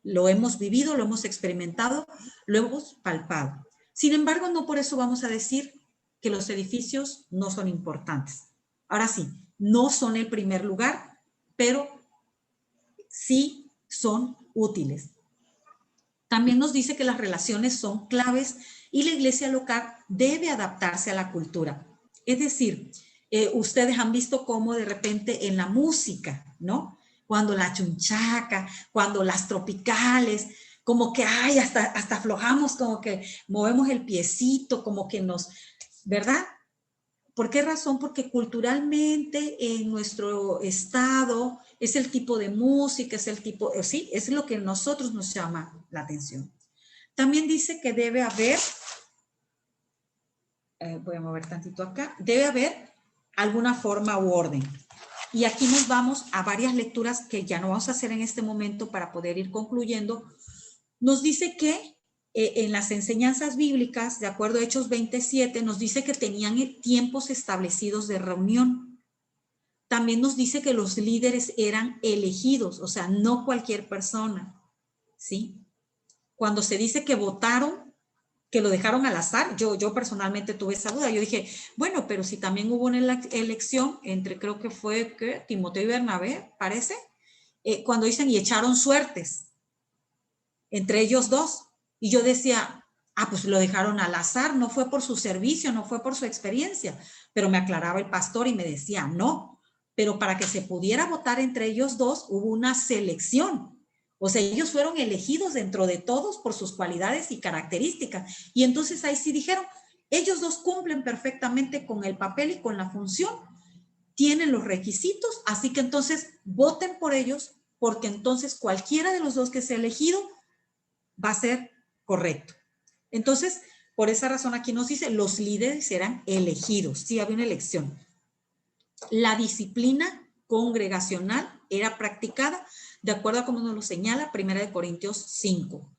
Lo hemos vivido, lo hemos experimentado, lo hemos palpado. Sin embargo, no por eso vamos a decir que los edificios no son importantes. Ahora sí, no son el primer lugar, pero sí son útiles. También nos dice que las relaciones son claves y la iglesia local debe adaptarse a la cultura. Es decir, ustedes han visto cómo de repente en la música, ¿no? Cuando la chunchaca, cuando las tropicales, como que, ay, hasta aflojamos, como que movemos el piecito, como que nos, ¿verdad? ¿Por qué razón? Porque culturalmente en nuestro estado es el tipo de música, es el tipo, sí, es lo que a nosotros nos llama la atención. También dice que debe haber, voy a mover tantito acá, debe haber alguna forma u orden. Y aquí nos vamos a varias lecturas que ya no vamos a hacer en este momento para poder ir concluyendo. Nos dice que en las enseñanzas bíblicas, de acuerdo a Hechos 27, nos dice que tenían tiempos establecidos de reunión. También nos dice que los líderes eran elegidos, o sea, no cualquier persona, ¿sí? Cuando se dice que votaron, que lo dejaron al azar, yo personalmente tuve esa duda. Yo dije, bueno, pero si también hubo una elección entre, creo que fue Timoteo y Bernabé, parece, cuando dicen y echaron suertes entre ellos dos. Y yo decía, pues lo dejaron al azar, no fue por su servicio, no fue por su experiencia. Pero me aclaraba el pastor y me decía, no, pero para que se pudiera votar entre ellos dos hubo una selección. O sea, ellos fueron elegidos dentro de todos por sus cualidades y características. Y entonces ahí sí dijeron, ellos dos cumplen perfectamente con el papel y con la función, tienen los requisitos, así que entonces voten por ellos, porque entonces cualquiera de los dos que sea elegido va a ser correcto. Entonces, por esa razón aquí nos dice, los líderes eran elegidos, sí había una elección. La disciplina congregacional era practicada de acuerdo a como nos lo señala 1 Corintios 5.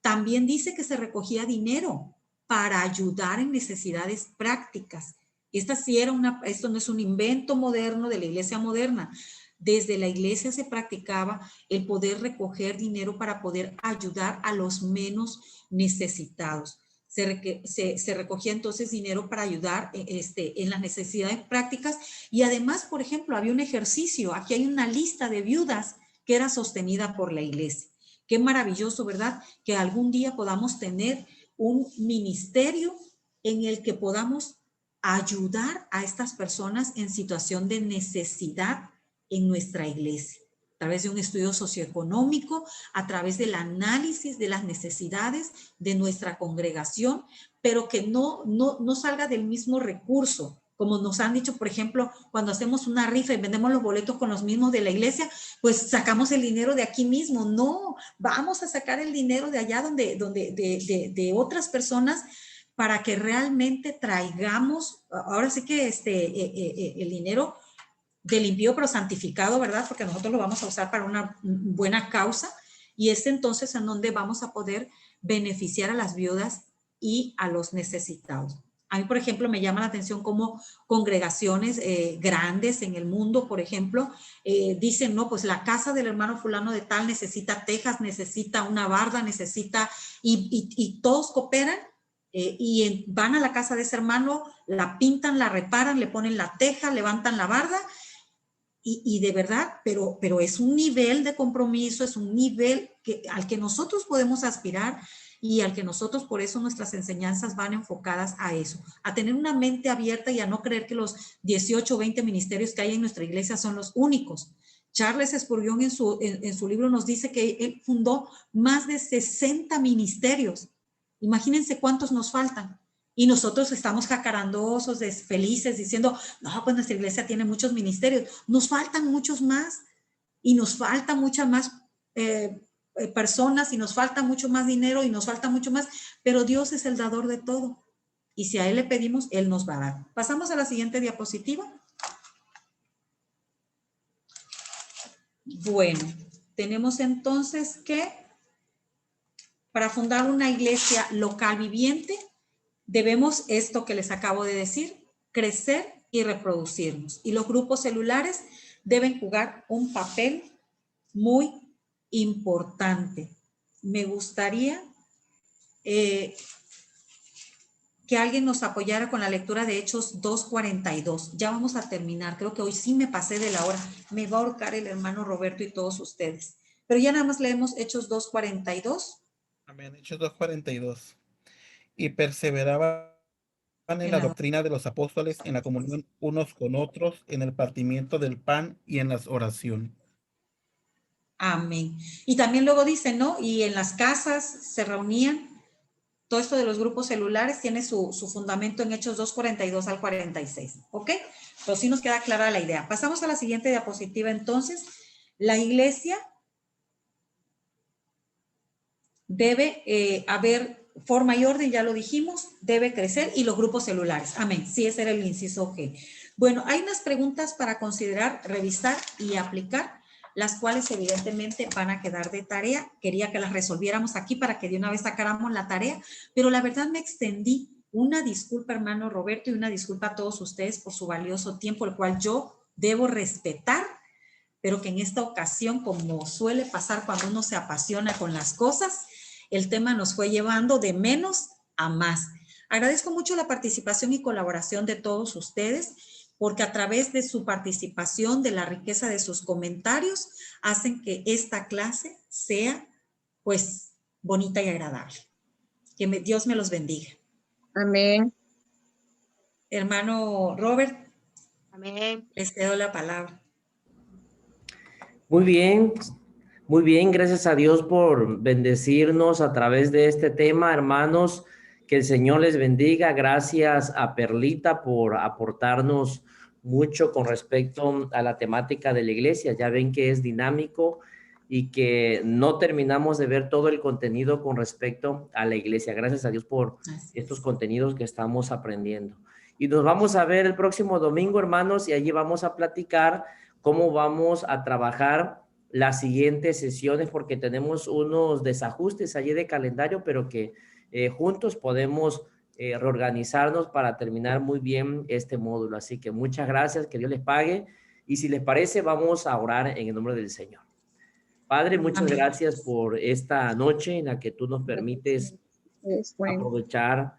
También dice que se recogía dinero para ayudar en necesidades prácticas. Esto no es un invento moderno de la iglesia moderna. Desde la iglesia se practicaba el poder recoger dinero para poder ayudar a los menos necesitados. Se recogía entonces dinero para ayudar en las necesidades prácticas y además, por ejemplo, había un ejercicio, aquí hay una lista de viudas que era sostenida por la iglesia. Qué maravilloso, ¿verdad? Que algún día podamos tener un ministerio en el que podamos ayudar a estas personas en situación de necesidad en nuestra iglesia, a través de un estudio socioeconómico, a través del análisis de las necesidades de nuestra congregación, pero que no salga del mismo recurso. Como nos han dicho, por ejemplo, cuando hacemos una rifa y vendemos los boletos con los mismos de la iglesia, pues sacamos el dinero de aquí mismo. No, vamos a sacar el dinero de allá de otras personas para que realmente traigamos, ahora sí que el dinero del impío pero santificado, ¿verdad? Porque nosotros lo vamos a usar para una buena causa y es entonces en donde vamos a poder beneficiar a las viudas y a los necesitados. A mí, por ejemplo, me llama la atención cómo congregaciones grandes en el mundo, por ejemplo, dicen, no, pues la casa del hermano fulano de tal necesita tejas, necesita una barda, necesita, y todos cooperan y van a la casa de ese hermano, la pintan, la reparan, le ponen la teja, levantan la barda y de verdad, pero es un nivel de compromiso, es un nivel al que nosotros podemos aspirar y al que nosotros, por eso nuestras enseñanzas van enfocadas a eso, a tener una mente abierta y a no creer que los 18 o 20 ministerios que hay en nuestra iglesia son los únicos. Charles Spurgeon en su libro nos dice que él fundó más de 60 ministerios. Imagínense cuántos nos faltan. Y nosotros estamos jacarandosos, felices, diciendo, no, pues nuestra iglesia tiene muchos ministerios. Nos faltan muchos más y nos falta muchas más personas y nos falta mucho más dinero y nos falta mucho más, pero Dios es el dador de todo. Y si a Él le pedimos, Él nos va a dar. Pasamos a la siguiente diapositiva. Bueno, tenemos entonces que para fundar una iglesia local viviente, debemos esto que les acabo de decir, crecer y reproducirnos. Y los grupos celulares deben jugar un papel muy importante. Me gustaría que alguien nos apoyara con la lectura de Hechos 2:42. Ya vamos a terminar. Creo que hoy sí me pasé de la hora. Me va a ahorcar el hermano Roberto y todos ustedes. Pero ya nada más leemos Hechos 2:42. Amén. Hechos 2:42. Y perseveraban en la doctrina de los apóstoles, en la comunión unos con otros, en el partimiento del pan y en las oraciones. Amén. Y también luego dice, ¿no? Y en las casas se reunían. Todo esto de los grupos celulares tiene su fundamento en Hechos 2:42 al 46. ¿Ok? Pero sí nos queda clara la idea. Pasamos a la siguiente diapositiva entonces. La iglesia debe haber forma y orden, ya lo dijimos, debe crecer y los grupos celulares. Amén. Sí, ese era el inciso G. Bueno, hay unas preguntas para considerar, revisar y aplicar, las cuales evidentemente van a quedar de tarea. Quería que las resolviéramos aquí para que de una vez sacáramos la tarea, pero la verdad me extendí. Una disculpa, hermano Roberto, y una disculpa a todos ustedes por su valioso tiempo, el cual yo debo respetar, pero que en esta ocasión, como suele pasar cuando uno se apasiona con las cosas, el tema nos fue llevando de menos a más. Agradezco mucho la participación y colaboración de todos ustedes, porque a través de su participación, de la riqueza de sus comentarios, hacen que esta clase sea, pues, bonita y agradable. Que Dios me los bendiga. Amén. Hermano Robert. Amén. Les cedo la palabra. Muy bien, gracias a Dios por bendecirnos a través de este tema, hermanos. Que el Señor les bendiga. Gracias a Perlita por aportarnos mucho con respecto a la temática de la iglesia. Ya ven que es dinámico y que no terminamos de ver todo el contenido con respecto a la iglesia. Gracias a Dios por estos contenidos que estamos aprendiendo. Y nos vamos a ver el próximo domingo, hermanos, y allí vamos a platicar cómo vamos a trabajar las siguientes sesiones, porque tenemos unos desajustes allí de calendario, pero que juntos podemos reorganizarnos para terminar muy bien este módulo. Así que muchas gracias, que Dios les pague. Y si les parece, vamos a orar en el nombre del Señor. Padre, muchas Amén. gracias por esta noche en la que tú nos permites aprovechar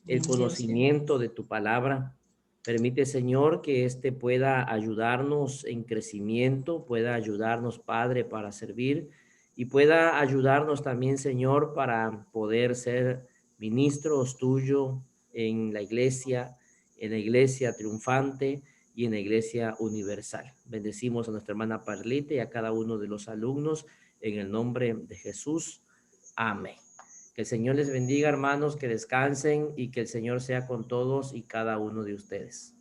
el conocimiento de tu palabra. Permite, Señor, que pueda ayudarnos en crecimiento, pueda ayudarnos, Padre, para servir y pueda ayudarnos también, Señor, para poder ser ministros tuyos en la iglesia triunfante y en la iglesia universal. Bendecimos a nuestra hermana Perlita y a cada uno de los alumnos en el nombre de Jesús. Amén. Que el Señor les bendiga, hermanos, que descansen y que el Señor sea con todos y cada uno de ustedes.